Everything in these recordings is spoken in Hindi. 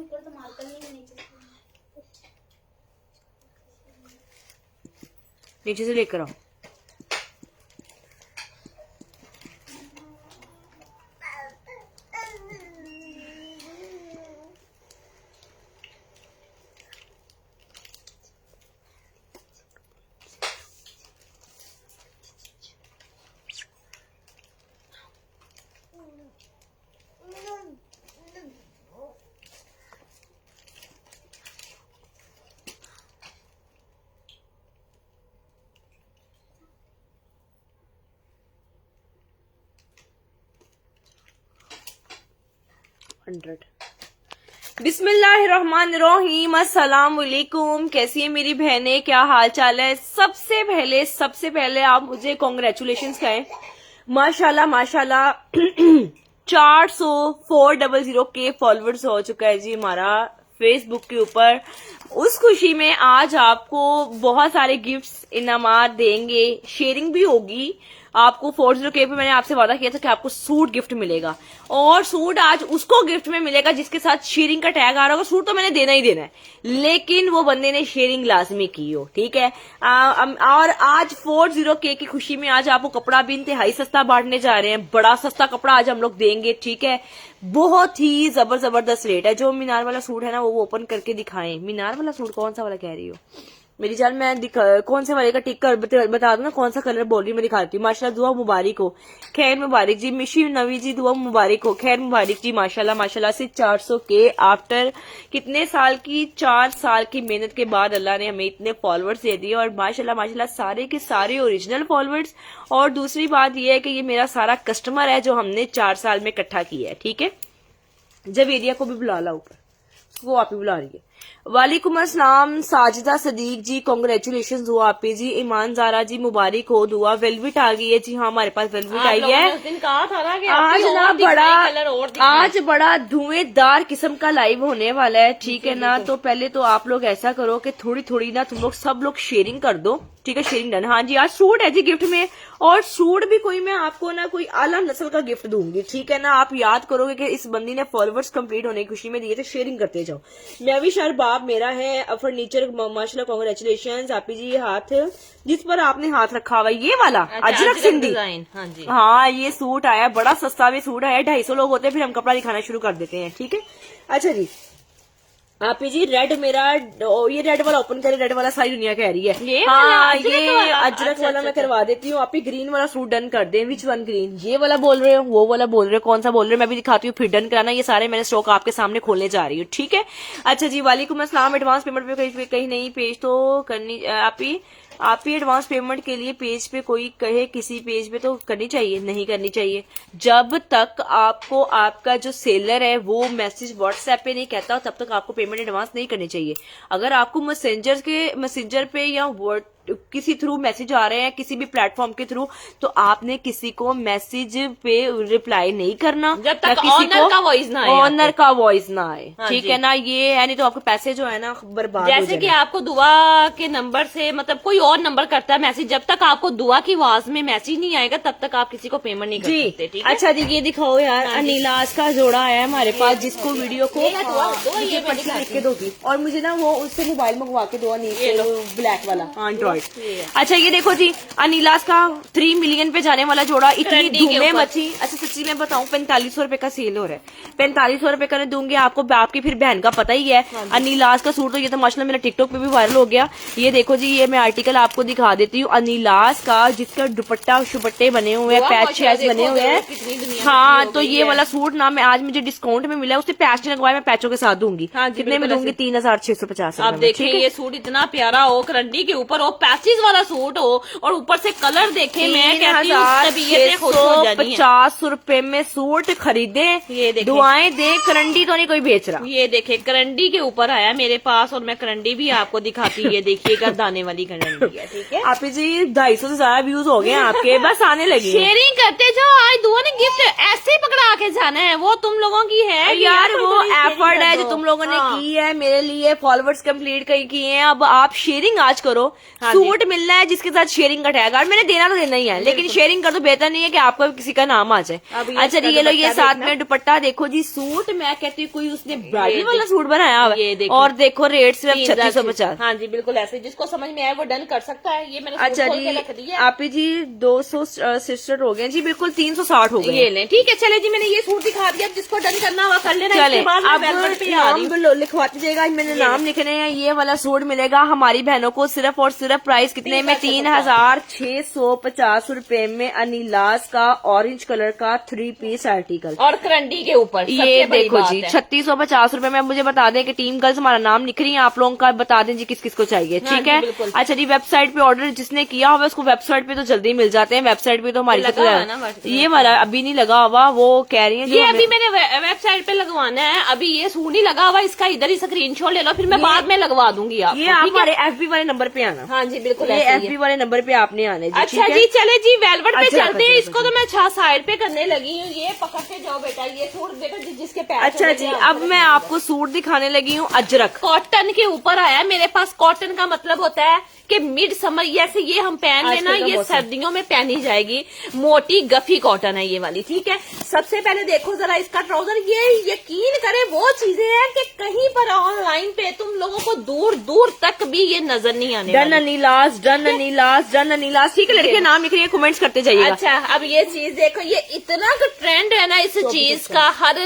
ऊपर तो मार्कर नहीं है, नीचे से लेकर आओ। बिस्मिल्लाहिर्रहमानिर्रहीम, अस्सलाम वालेकुम। कैसी है मेरी बहनें, क्या हाल चाल है? सबसे पहले आप मुझे कॉन्ग्रेचुलेशंस कहें। माशाल्लाह माशाल्लाह 400 के फॉलोअर्स हो चुका है जी हमारा फेसबुक के ऊपर। उस खुशी में आज आपको बहुत सारे गिफ्ट्स इनामात देंगे, शेयरिंग भी होगी। आपको 400K पे मैंने आपसे वादा किया था कि आपको सूट गिफ्ट मिलेगा, और सूट आज उसको गिफ्ट में मिलेगा जिसके साथ शेयरिंग का टैग आ रहा होगा। सूट तो मैंने देना ही देना है, लेकिन वो बंदे ने शेयरिंग लाजमी की हो, ठीक है। और आज 400K की खुशी में आज आपको कपड़ा भी इंतहाई सस्ता बांटने जा रहे हैं। बड़ा सस्ता कपड़ा आज हम लोग देंगे, ठीक है। बहुत ही जबरदस्त रेट है। जो मीनार वाला सूट है ना, वो ओपन करके दिखाएं। मीनार वाला सूट कौन सा वाला कह रही हो मेरी जान? मैं कौन से वाले का टिक कर बता दो ना, कौन सा कलर बोल रही मैं दिखाती हूँ। माशाल्लाह, दुआ मुबारक हो, खैर मुबारक जी। मिशी नवी जी, दुआ मुबारक हो, खैर मुबारक जी। माशाल्लाह माशाल्लाह से 400K आफ्टर कितने साल की, 4 साल की मेहनत के बाद अल्लाह ने हमें इतने फॉलोअर्स दे दिए, और माशाल्लाह माशाल्लाह सारे के सारे ओरिजिनल फॉलोअर्स। और दूसरी बात यह है कि ये मेरा सारा कस्टमर है जो हमने 4 साल में इकट्ठा किया है, ठीक है। जब एरिया को भी बुला ला ऊपर, उसको आप ही बुला रही है। वालेकुम अस्सलाम साजिदा सदीक जी, कॉन्ग्रेचुलेशन हो आप पे जी। ईमान जारा जी, मुबारक हो, दुआ। वेलवेट आ गई है जी, हाँ हमारे पास वेलवेट आई है। उस दिन कहा था ना कि आज ना बड़ा धुएंधार किस्म का लाइव होने वाला है, ठीक है ना। तो पहले तो आप लोग ऐसा करो कि थोड़ी थोड़ी ना तुम लोग सब लोग शेयरिंग कर दो, ठीक है। Sharing done. हाँ जी, आज सूट है जी गिफ्ट में, और सूट भी कोई मैं आपको ना कोई आला नस्ल का गिफ्ट दूंगी, ठीक है ना। आप याद करोगे कि इस बंदी ने फॉलोअर्स कंप्लीट होने की खुशी में दिए थे। शेयरिंग करते जाओ। मैं भी शर बाप मेरा है फर्नीचर, माशाल्लाह कॉन्ग्रेचुलेशन। आपी जी, हाथ जिस पर आपने हाथ रखा हुआ ये वाला अजरक सिंधी, हाँ जी, हाँ ये सूट आया, बड़ा सस्ता भी सूट आया। 250 लोग होते हैं, फिर हम कपड़ा दिखाना शुरू कर देते हैं, ठीक है। अच्छा जी, आप जी रेड मेरा, ये रेड वाला ओपन करे, रेड वाला सारी दुनिया कह रही है। ये हाँ ये अजरक वाला मैं करवा देती हूँ। आप ही ग्रीन वाला सूट डन कर दें। Which one green? ये वाला बोल रहे हो, वो वाला बोल रहे हो, कौन सा बोल रहे हो? मैं भी दिखाती हूँ, फिर डन कराना। ये सारे मैंने स्टॉक आपके सामने खोलने जा रही हूँ, ठीक है। अच्छा जी, वालेकुम अस्सलाम। एडवांस पेमेंट पे कहीं नहीं पेज तो करनी आप ही एडवांस पेमेंट के लिए पेज पे कोई कहे किसी पेज पे तो करनी चाहिए, नहीं करनी चाहिए। जब तक आपको आपका जो सेलर है वो मैसेज व्हाट्सएप पे नहीं कहता, तब तक आपको पेमेंट एडवांस नहीं करनी चाहिए। अगर आपको मैसेंजर पे या वर्ड किसी थ्रू मैसेज आ रहे हैं, किसी भी प्लेटफॉर्म के थ्रू, तो आपने किसी को मैसेज पे रिप्लाई नहीं करना जब तक ऑनर का वॉइस ना आए, ऑनर का वॉइस ना आए, हाँ ठीक है ना। ये है, नहीं तो आपके पैसे जो है ना बर्बाद हो जैसे कि आपको दुआ के नंबर से, मतलब कोई और नंबर करता है मैसेज, जब तक आपको दुआ की आवाज में मैसेज नहीं आएगा तब तक आप किसी को पेमेंट नहीं कर सकते, ठीक है। अच्छा जी, ये दिखाओ यार, अनिलास का जोड़ा आया है हमारे पास, जिसको वीडियो को लिख के दोगी, और मुझे ना वो उससे मोबाइल मंगवा के दो, अनिल ब्लैक वाला एंड्रॉइड। अच्छा ये देखो जी, अनिलास का 3 मिलियन पे जाने वाला जोड़ा, इतनी धूमें मची। अच्छा सच्ची मैं बताऊं, 4500 रुपए का सेल हो रहा है। 4500 रुपए का दूंगी आपको, आपकी फिर बहन का पता ही है। अनिलास का सूट तो ये तो माशाल्लाह मेरा टिकटॉक पे भी वायरल हो गया। ये देखो जी, ये मैं आर्टिकल आपको दिखा देती हूँ। अनिलास का जिसका दुपट्टा शुपट्टे बने हुए हैं, पैच शैच बने हुए हैं। हाँ तो ये वाला सूट ना मैं आज मुझे डिस्काउंट में मिला है, उससे पैच लगवाए, मैं पैचों के साथ दूंगी। कितने में दूंगी? 3650। आप देखें ये सूट इतना प्यारा हो, करंडी के ऊपर हो, पैचेस वाला सूट हो, और ऊपर से कलर देखे, मैं कहती हूँ 50 रुपए में सूट खरीदे। ये दुआएं दे, करंडी तो नहीं कोई बेच रहा। ये देखे करंडी के ऊपर आया मेरे पास, और मैं करंडी भी आपको दिखाती हूँ। ये देखिए गर्दाने वाली करंडी है, ठीक है। आप जी 250 से ज्यादा व्यूज हो गए आपके, बस आने लगे। शेयरिंग करते जाओ। आज दुआ ने गिफ्ट ऐसे ही पकड़ा के जाना है, वो तुम लोगों की है यार, वो एफर्ट है जो तुम लोगों ने की है मेरे लिए, फॉलोवर्स कंप्लीट किए हैं। अब आप शेयरिंग आज करो, सूट मिल रहा है जिसके साथ शेयरिंग का टैग, और मैंने देना तो देना ही है, लेकिन शेयरिंग कर तो बेहतर नहीं है कि आपको किसी का नाम आ जाए। अच्छा जी, ये लो, ये साथ में दुपट्टा देखो जी, सूट मैं कहती हूँ कोई उसने ब्राइडल वाला सूट बनाया हुआ है, और देखो रेट सिर्फ 3650। हाँ जी बिल्कुल ऐसे, जिसको समझ में आए वो डन कर सकता है। ये मैंने अच्छा जी, आप जी 200 सिस्टर हो गए जी, बिल्कुल 360 हो गए। ये लें, ठीक है। चले जी, मैंने ये सूट दिखा दिया, जिसको डन करना हुआ कर लेना। चले, अब नाम लिखवाते जाएगा, मैंने नाम लिखने हैं। ये वाला सूट मिलेगा हमारी बहनों को सिर्फ और सिर्फ प्राइस कितने में, 3650 रुपए में, अनिलास का ऑरेंज कलर का 3 पीस आर्टिकल और करंडी के ऊपर। ये देखो जी 3650 रुपए में। मुझे बता दें कि टीम गर्ल्स हमारा नाम लिख रही है, आप लोगों का बता दें जी किस किस को चाहिए, ठीक है। अच्छा जी, वेबसाइट पे ऑर्डर जिसने किया हुआ उसको वेबसाइट पे तो जल्दी मिल जाते हैं, वेबसाइट पे तो हमारी ये वाला अभी नहीं लगा हुआ, वो कह रही है ये अभी मैंने वेबसाइट पे लगवाना है, अभी ये सूट नहीं लगा हुआ, इसका इधर ही स्क्रीनशॉट ले लो, फिर मैं बाद में लगवा दूंगी आपको। ये आप हमारे FB वाले नंबर पे आना। हाँ जी बिल्कुल, ये FB वाले नंबर पे आपने आने। अच्छा जी, चले जी वेलवेट पे चलते हैं। इसको तो मैं 6 साइड पे करने लगी हूँ, ये पकड़ के जाओ बेटा, ये सूट देखो जिसके पैर। अच्छा जी, अब मैं आपको सूट दिखाने लगी हूँ अजरक कॉटन के ऊपर आया मेरे पास। कॉटन का मतलब होता है कि मिड समर, जैसे ये हम पहन लेना, ये सर्दियों में पहनी जाएगी। मोटी गफी कॉटन है ये वाली, ठीक है। सबसे पहले देखो जरा इसका ट्राउजर, ये यकीन करे वो चीजें हैं कि कहीं पर ऑनलाइन पे तुम लोगों को दूर दूर तक भी ये नजर नहीं आने। डन अनीलास, डन अनीलास, डन अनीलास, ठीक है। लड़के नाम लिख रही है, कमेंट्स करते जाइए। अच्छा, अब ये चीज देखो, ये इतना ट्रेंड है ना इस चीज का, हर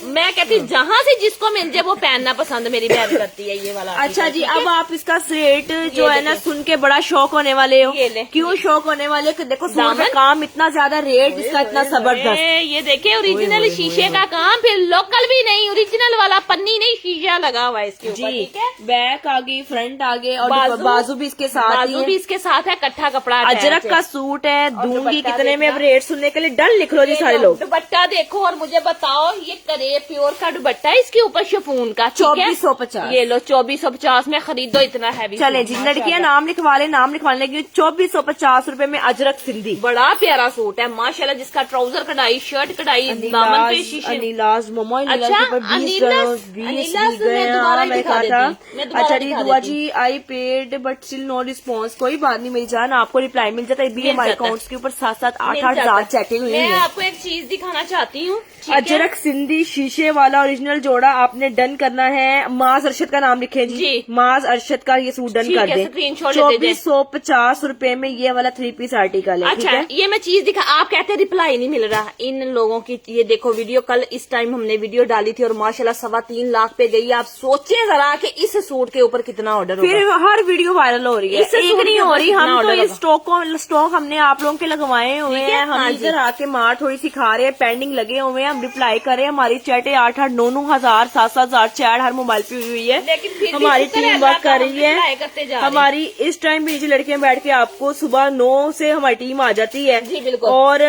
मैं कहती जहाँ से जिसको मिल जाए वो पहनना पसंद मेरी बहन करती है ये वाला। अच्छा जी, अब आप इसका रेट जो है ना सुन के बड़ा शौक होने वाले हो। क्यों शौक होने वाले? देखो सूट का काम इतना ज्यादा, रेट इसका इतना जबरदस्त। ये देखिए ओरिजिनल शीशे का काम, फिर लोकल भी नहीं, ओरिजिनल वाला पन्नी नहीं, शीशा लगा हुआ है इसके ऊपर, ठीक है। बैक आगे, फ्रंट आगे, और बाजू भी इसके साथ, बाजू भी इसके साथ है, कट्ठा कपड़ा। अजरक का सूट है, दूंगी कितने में? अब रेट सुनने के लिए डन लिख लो जी सारे लोग। दुपट्टा देखो और मुझे बताओ, ये करे प्योर का दुपट्टा है, इसके ऊपर शिफॉन का 2450। ये लो 2450 में खरीदो, इतना हैवी। चले जी, लड़कियां नाम लिखवा ले, नाम लिखवाने लगी 2450 रुपए में अजरक सिंधी। बड़ा प्यारा सूट है माशाल्लाह, जिसका ट्राउजर कढ़ाई, शर्ट कढ़ाई, दामन पे शीशे। अनीलास मोमो, अच्छा अच्छा जी, दुआ जी I paid but still no response. कोई बात नहीं मेरी जान, आपको रिप्लाई मिल जाता है। BMI अकाउंट्स के ऊपर 7-7 8-8 हजार चैटिंग हुई है। मैं आपको एक चीज दिखाना चाहती हूँ, अजरक सिंधी शीशे वाला ओरिजिनल जोड़ा आपने डन करना है। माज अरशद का नाम लिखे जी, माज अरशद का ये सूट डन कर दे। 2450 रुपए में ये वाला 3 पीस आर्टिकल है। अच्छा, ये मैं चीज दिखा, आप कहते हैं रिप्लाई नहीं मिल रहा इन लोगों की। ये देखो वीडियो, कल इस टाइम हमने वीडियो डाली थी और माशाल्लाह 3.25 लाख पे गई। आप सोचे जरा कि इस सूट के ऊपर कितना ऑर्डर होगा। फिर हर वीडियो वायरल हो रही है, एक नहीं हो रही। हम तो ये स्टॉक हमने आप लोगों के लगवाए हुए हैं। हम इधर आके मार थोड़ी सी खा रहे हैं, पेंडिंग लगे हुए हैं, हम रिप्लाई करें। हमारी चैटे 8-8 9-9 हजार 7-7 हजार चैट हर मोबाइल पे हुई हुई है, लेकिन हमारी टीम वर्क कर रही है। हमारी इस टाइम भी नीचे लड़कियां बैठ के आपको सुबह 9 से हमारी टीम आ जाती है और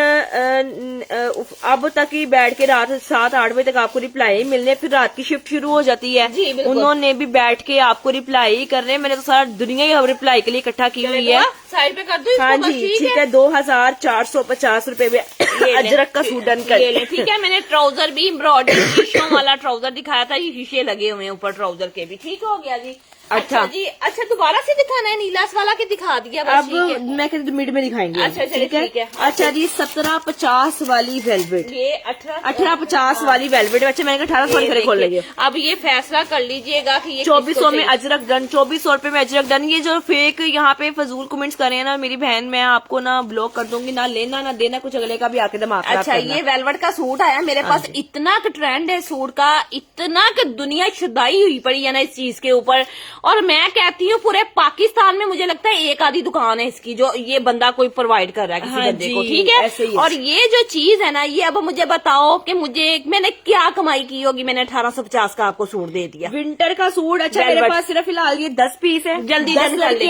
अब तक ही बैठ के रात 7-8 बजे तक आपको रिप्लाई मिलने, फिर रात की शिफ्ट शुरू हो जाती है। उन्होंने भी बैठ के आपको रिप्लाई कर रहे हैं। मैंने तो सारा दुनिया ही रिप्लाई के लिए इकट्ठा की हुई है। साइड पे कर दो। हाँ जी, ठीक है। 2450 रुपए में अजरक का सूट डन कर, ठीक है। मैंने ट्राउजर भी एम्ब्रॉयडरी शीशों वाला ट्राउजर दिखाया था, ये शीशे लगे हुए हैं ऊपर ट्राउजर के भी, ठीक हो गया जी। अच्छा जी, अच्छा दोबारा से दिखाना है नीलास वाला के दिखा दिया बस, अब मैं कहती मिड में दिखाएंगे। अच्छा ठीक है। अच्छा जी, 1750 वाली वेलवेट, ये 1850 वाली वेलवेट। अच्छा मैंने 1800 खोल लेंगे। अब ये फैसला कर लीजिएगा कि ये 2400 में अजरक डन, 2400 रुपए में अजरक डन। ये जो फेक यहाँ पे फजूल कमेंट्स कर रहे हैं ना मेरी बहन, मैं आपको ना ब्लॉक कर दूंगी, ना लेना ना देना, कुछ अगले का भी आके दिमाग खराब करना। अच्छा, ये वेलवेट का सूट आया मेरे पास, इतना ट्रेंड है सूट का, इतना दुनिया शुदाई हुई पड़ी है ना इस चीज के ऊपर। और मैं कहती हूँ पूरे पाकिस्तान में मुझे लगता है एक आधी दुकान है इसकी जो ये बंदा कोई प्रोवाइड कर रहा है किसी बंदे को, ठीक है। और ये जो चीज है ना, ये अब मुझे बताओ कि मैंने क्या कमाई की होगी, मैंने 1850 का आपको सूट दे दिया, विंटर का सूट। अच्छा मेरे पास सिर्फ फिलहाल ये 10 पीस है, जल्दी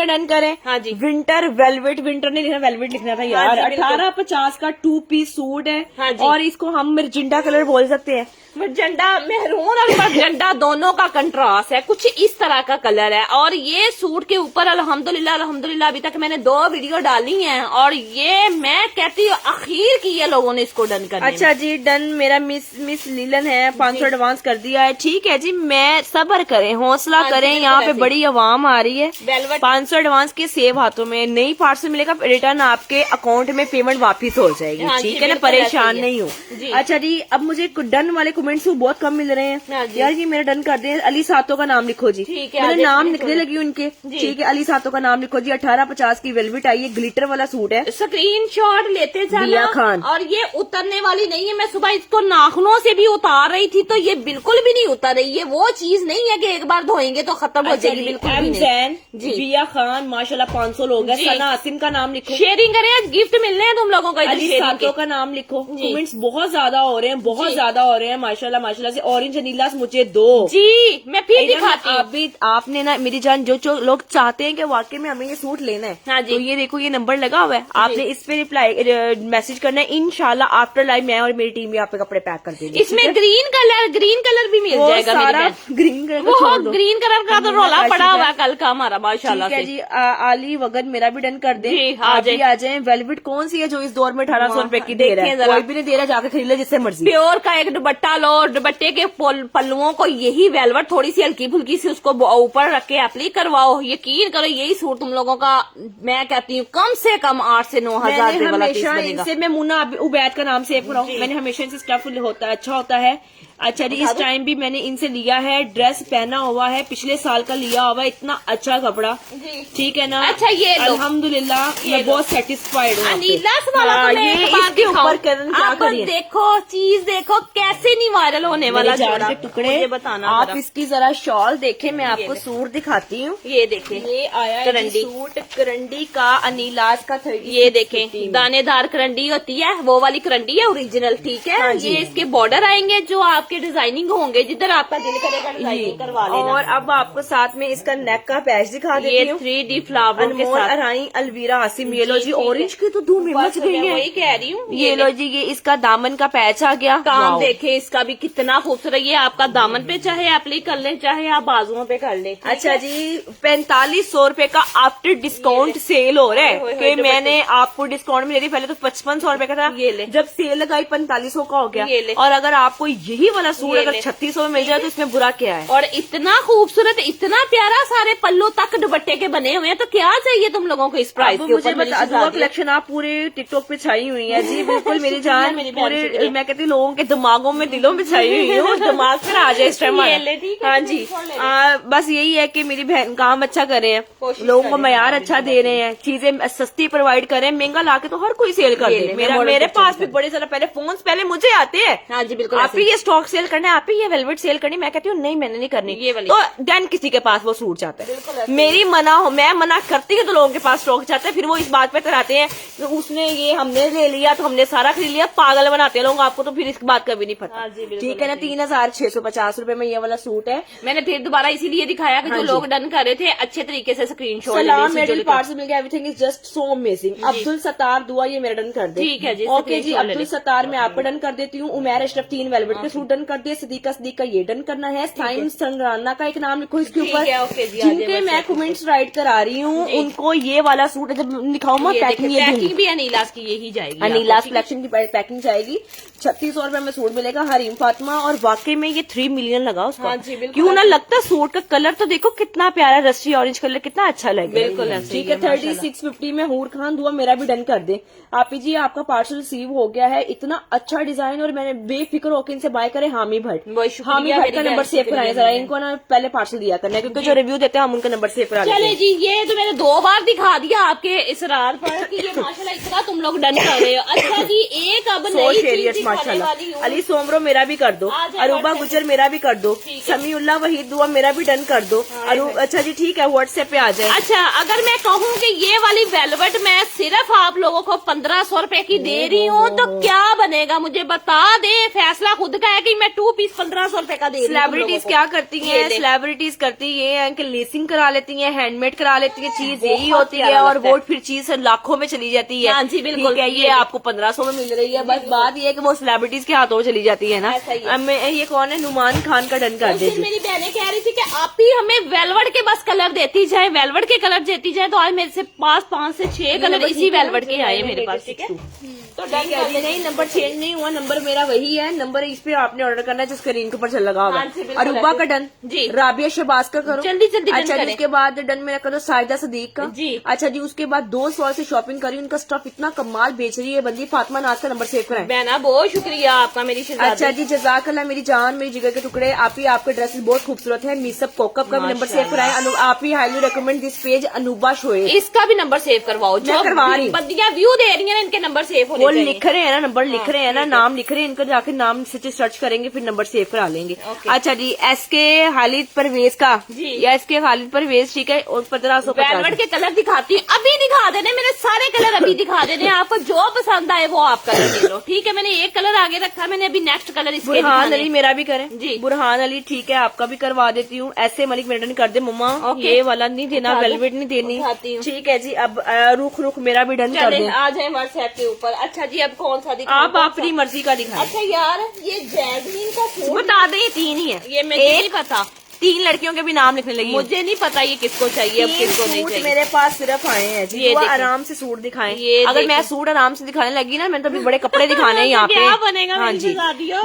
डन करें। हाँ जी, विंटर वेलवेट, विंटर नहीं लिखना वेलवेट लिखना था यार। 1850 का 2 पीस सूट है। हाँ जी, और इसको हम मिर्जिंडा कलर बोल सकते हैं। मजेंडा, मेहरून और मजेंडा दोनों का कंट्रास्ट है, कुछ इस तरह का कलर कलर है। और ये सूट के ऊपर अल्हम्दुलिल्लाह अल्हम्दुलिल्लाह अभी तक मैंने 2 वीडियो डाली हैं और ये मैं कहती हूँ आखिर की ये लोगों ने इसको डन कर। अच्छा जी डन, मेरा मिस लीलन है 500 एडवांस कर दिया है। ठीक है जी, मैं सब्र करें, हौसला करें, यहाँ पे बड़ी आवाम आ रही है। 500 एडवांस के सेव हाथों में, नई पार्सल मिलेगा, रिटर्न आपके अकाउंट में पेमेंट वापिस हो जाएगी। ठीक है ना, परेशान नहीं हो। अच्छा जी, अब मुझे डन वाले कमेंट्स बहुत कम मिल रहे हैं यार, ये मेरा डन कर दें। अली सातों का नाम लिखो जी, मेरे नाम निकलने लगी उनके। ठीक है, अली सातों का नाम लिखो जी। 1850 की वेलवेट आई है, ग्लिटर वाला सूट है। स्क्रीनशॉट लेते जाना। दिया खान। और ये उतरने वाली नहीं है, मैं सुबह इसको नाखूनों से भी उतार रही थी तो ये बिल्कुल भी नहीं उतर रही है। वो चीज नहीं है कि एक बार धोएंगे तो खत्म हो जाएगी, बिल्कुल भी नहीं। जी जिया खान माशाल्लाह 500 लोग हैं। सना आसिम का नाम लिखो, शेयरिंग करें, गिफ्ट मिलने हैं तुम लोगों को। अली सातों का नाम लिखो। कमेंट्स बहुत ज्यादा हो रहे हैं, बहुत ज्यादा हो रहे हैं माशाल्लाह माशाल्लाह से। ऑरेंज अनीलास मुझे दो जी, मैं फिर दिखाती हूँ। आपने ना मेरी जान, जो लोग चाहते हैं कि वाकई में हमें ये सूट लेना है, हाँ जी, तो ये देखो ये नंबर लगा हुआ है, आपने इस पे रिप्लाई मैसेज करना है। इंशाल्लाह आफ्टर लाइव मैं और मेरी टीम भी आपके कपड़े पैक कर देंगे। इसमें ग्रीन कलर भी मिल जाएगा। सारा ग्रीन कलर ग्रीन कलर का तो रोला पड़ा हुआ कल का हमारा माशाल्लाह से। जी आली वगन मेरा भी डन कर दे, आप भी आ जाए। वेलवेट कौन सी है जो इस दौर में 1800 रुपए की दे रहा है? कोई भी नहीं दे रहा, जाकर खरीद लो जिससे मर्जी। प्योर का एक दुपट्टा लो, दुपट्टे के पल्लुओं को यही वेलवेट थोड़ी सी हल्की फुल्की सी उसको ऊपर रख के एप्ली करवाओ। यकीन करो यही सूट तुम लोगों का मैं कहती हूँ कम से कम 8 से 9 हजार वाला पीस बनेगा। इनसे मैं मुन्ना उबैद का नाम सेव कराऊं, मैंने हमेशा इनसे स्टफ होता है, अच्छा होता है। अच्छा जी, इस टाइम भी मैंने इनसे लिया है, ड्रेस पहना हुआ है, पिछले साल का लिया हुआ है, इतना अच्छा कपड़ा। ठीक है ना? अच्छा ये अल्हम्दुलिल्लाह मैं बहुत सेटिस्फाइड हूँ। नीलास वाला तो मैं ये एक बार इसके ऊपर आप देखो, चीज देखो कैसे नहीं वायरल होने वाला के टुकड़े। बताना आप इसकी जरा शॉल देखें, मैं आपको सूट दिखाती हूँ। ये देखें, ये आया करंडी सूट, करंडी का अनीलास का। ये देखें, दानेदार करंडी होती है, वो वाली करंडी है ओरिजिनल। ठीक है, ये इसके बॉर्डर आएंगे जो आपके डिजाइनिंग होंगे, जिधर आपका दिल करेगा डिजाइनिंग करवा लेना। और अब आपको साथ में इसका नेक का पैच दिखा देती हूँ। 3D फ्लावर के साथ। अरानी अलवीरा आसिम, ये लो जी ऑरेंज की तो धूम मच गई है, वही कह रही हूँ। ये लो जी, ये इसका दामन का पैच आ गया। काम देखे इसका भी कितना खूबसूरत। ये आपका दामन पे चाहे एप्ली कर ले, चाहे आप बाजुओं पे कर ले। अच्छा जी, 4500 रुपए का आफ्टर डिस्काउंट सेल हो रहा है कि मैंने आपको डिस्काउंट में ले दी। पहले तो 5500 रुपए का था, ये ले। जब सेल लगाई 4500 का हो गया। ये ले। और अगर आपको यही वाला सूट अगर 3600 में मिल जाए तो इसमें बुरा क्या है? और इतना खूबसूरत, इतना प्यारा, सारे पल्लू तक दुपट्टे के बने हुए हैं, तो क्या चाहिए तुम लोगों को इस प्राइस के ऊपर? मुझे दुआ कलेक्शन आप पूरे टिकटॉक पे छाई हुई है जी, बिल्कुल मेरी जान। पूरे मैं कहती हूँ लोगों के दिमागों में, दिलों में छाई हुई हूँ। दिमाग पर आ जाए इस टाइम। हाँ जी, बस यही है कि मेरी बहन काम अच्छा कर रहे हैं, लोगों को मयार अच्छा दे रहे हैं, चीजें सस्ती प्रोवाइड कर रहे हैं। महंगा लाके तो हर कोई सेल कर दे। मेरे पास भी बड़े सारा पहले फोन पहले मुझे आते हैं। हाँ जी बिल्कुल, आप ही ये स्टॉक सेल करना है, आप ही ये वेलवेट सेल करनी। मैं कहती हूँ नहीं, मैंने नहीं करनी। तो देन किसी के पास वो सूट जाता है, मेरी मैं मना करती हूँ तो लोगों के पास स्टॉक जाता है। फिर वो इस बात पे कराते हैं तो उसने ये हमने ले लिया तो हमने सारा खरीद लिया, पागल बनाते हैं लोग आपको। तो फिर इस बात का भी नहीं पता। ठीक है ना? 3650 रुपए में ये वाला सूट है। मैंने फिर दोबारा इसीलिए दिखाया कि जो लोग डन कर रहे थे अच्छे तरीके से स्क्रीनशॉट। सलाम मेडल पार्सल मिल गया, everything is just so amazing. Abdul Sattar दुआ ये मेरा डन कर दे। ठीक है जी, ओके जी, अब्दुल सत्तार मैं आपको डन कर देती हूँ। उमैर अशरफ 3 वेलवेट के सूट डन कर दिए। सदीका का ये डन करना है। साइम संगराना का एक नाम लिखो इसके ऊपर। जिनके मैं कमेंट्स राइट करा रही हूँ उनको ये वाला सूट जब दिखाऊँ मैं पैकिंग भी अनीलास की यही जाएगी, अनीलास कलेक्शन की पैकिंग जाएगी। 3600 रुपए में सूट मिलेगा हरीम फातिमा। और वाकई में ये 3 मिलियन लगा उसका। हाँ जी, क्यों ना लगता? सूट का कलर तो देखो कितना प्यारा, रस्टी ऑरेंज कलर, कितना अच्छा लगे। बिल्कुल ठीक है। 3650 में हूर खान दुआ मेरा भी डन कर दे। आप जी आपका पार्सल रिसीव हो गया है। इतना अच्छा डिजाइन, और मैंने बेफिक्र होकर इनसे बाय करे। हामी भट्ट, हामी भट्ट का नंबर सेव कराए जरा। इनको ना पहले पार्सल दिया करना, क्योंकि जो रिव्यू देते हैं हम उनका नंबर सेव करा लेते हैं। चले जी, ये तो मैंने 2 बार दिखा दिया आपके इसरार पर कि ये माशाल्लाह इतना तुम लोग डन कर रहे हो। अच्छा जी, एक अब नई चीज दिखाने वाली हूं। अली सोमरो मेरा भी कर दो। अरूबा गुजर मेरा भी कर दो। समीउल्लाह वहीद दुआ मेरा भी डन कर दो। अच्छा जी ठीक है, व्हाट्सएप पे आ जाए। अच्छा, अगर मैं कहूँ कि ये वाली वेलवेट मैं सिर्फ आप लोगों को 1500 रुपए की दे रही हूँ तो क्या बनेगा? मुझे बता दे। फैसला खुद का है सेलिब्रिटी मैं 2 पीस 1500 रुपए का दे रही हूँ। सेलिब्रिटीज क्या करती हैं? सेलिब्रिटीज करती ये है कि लेसिंग करा लेती हैं, हैंडमेड करा लेती है, चीज यही होती है और वो फिर चीज लाखों में चली जाती है। हाँ जी बिल्कुल, ये आपको 1500 में मिल रही है। बस बात ये है कि वो सेलिब्रिटीज के हाथों में चली जाती है ना। ये कौन है? नुमान खान का डन कर दे। मेरी बहनें कह रही थी कि आप ही हमें वेलवेट के बस कलर देती जाए, वेलवेट के कलर देती जाए। तो आज मेरे से पास 5 से 6 कलर इसी वेलवेट के आए मेरे पास। ठीक है, तो डन कर दी। नहीं, नंबर चेंज नहीं हुआ, नंबर मेरा वही है। नंबर इस पे आपने ऑर्डर करना है जो स्क्रीन के ऊपर चल लगा होगा। अरूबा का डन जी, राबिया शहबाज का करो जल्दी जल्दी। अच्छा जी, उसके बाद डन मेरा करो साहिदा सदीक का जी। अच्छा जी, उसके बाद 2 सवाल से शॉपिंग करी, उनका स्टफ इतना कमाल बेच रही है बंदी। फातिमा नाज का नंबर सेव कराएं। बहना बहुत शुक्रिया आपका मेरी शहजादी। अच्छा जी, जज़ाकल्लाह मेरी जान, मेरी जिगर के टुकड़े। आप ही आपके ड्रेसेस बहुत खूबसूरत है। मिसअप कोकअप का भी नंबर सेव कराएं। आप ही highly recommend this page Anuba Shoaib, इसका भी नंबर सेव करवाओ। जो करवा रही बंदियां व्यू दे रही हैं इनके नंबर सेव होने वो चाहिए। लिख रहे हैं ना, नंबर लिख रहे हैं ना, नाम लिख रहे हैं इनका, जाके नाम से सर्च करेंगे फिर नंबर सेव करा लेंगे। अच्छा जी, एसके खालिद परवेज का जी, या एसके खालिद परवेज, ठीक है। और 1550 वेलवेट के कलर दिखाती हूँ, अभी दिखा देने मेरे सारे कलर अभी दिखा देने। आपको जो पसंद आए वो आप कलर ले लो। ठीक है, मैंने एक कलर आगे रखा, मैंने अभी नेक्स्ट कलर इसके बुरहान अली मेरा भी करें जी। बुरहान अली ठीक है, आपका भी करवा देती हूँ। ऐसे मलिक मेरा डन कर दे मम्मा। ये वाला नहीं देना, वेलवेट नहीं देनी। ठीक है जी, अब रुख मेरा भी डन कर दे। आ जाए व्हाट्सएप के ऊपर। अच्छा जी, अब कौन सा दिखा? आप अपनी मर्जी का दिखाएं। अच्छा यार, ये जैस्मीन का सूट बता दें, ये 3 ही है। ये मुझे नहीं पता, 3 लड़कियों के भी नाम लिखने लगी। मुझे नहीं पता ये किसको चाहिए, अब किसको नहीं चाहिए। मेरे पास सिर्फ आए हैं जी, ये वो आराम से सूट दिखाएं। ये अगर मैं सूट आराम से दिखाने लगी ना, मैंने तो अभी बड़े कपड़े दिखाने हैं यहाँ पे। क्या बनेगा? हाँ जी,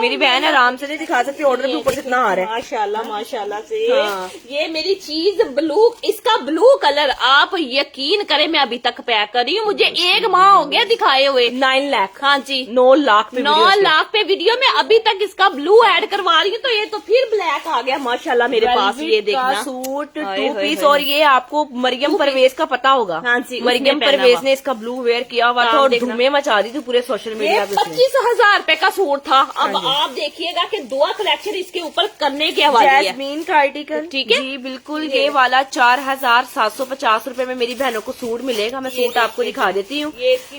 मेरी बहन आराम से नहीं दिखा सकती, ऑर्डर भी ऊपर से इतना आ रहा है। माशाल्लाह माशाल्लाह से। हाँ। ये मेरी चीज ब्लू, इसका ब्लू कलर आप यकीन करें मैं अभी तक पैक कर रही हूँ। मुझे 1 माह हो गया दिखाए हुए। 9 लाख, हाँ जी 9 लाख पे 9 लाख पे वीडियो में अभी तक इसका ब्लू ऐड करवा रही हूँ। तो ये तो फिर ब्लैक आ गया माशाल्लाह मेरे पास। ये देखना सूट 2 पीस। और ये आपको मरियम परवेज का पता होगा। हाँ जी, मरियम परवेज ने इसका ब्लू वेयर किया हुआ था और धूमें मचा दी थी पूरे सोशल मीडिया पे। 25,000 रुपए का सूट था। अब आप देखिएगा कि 2 कलेक्शन इसके ऊपर करने के हवाले है। जैस्मीन का आर्टिकल, ठीक है जी बिल्कुल। ये वाला 4750 रुपए में मेरी बहनों को सूट मिलेगा। मैं सूट आपको दिखा देती हूँ।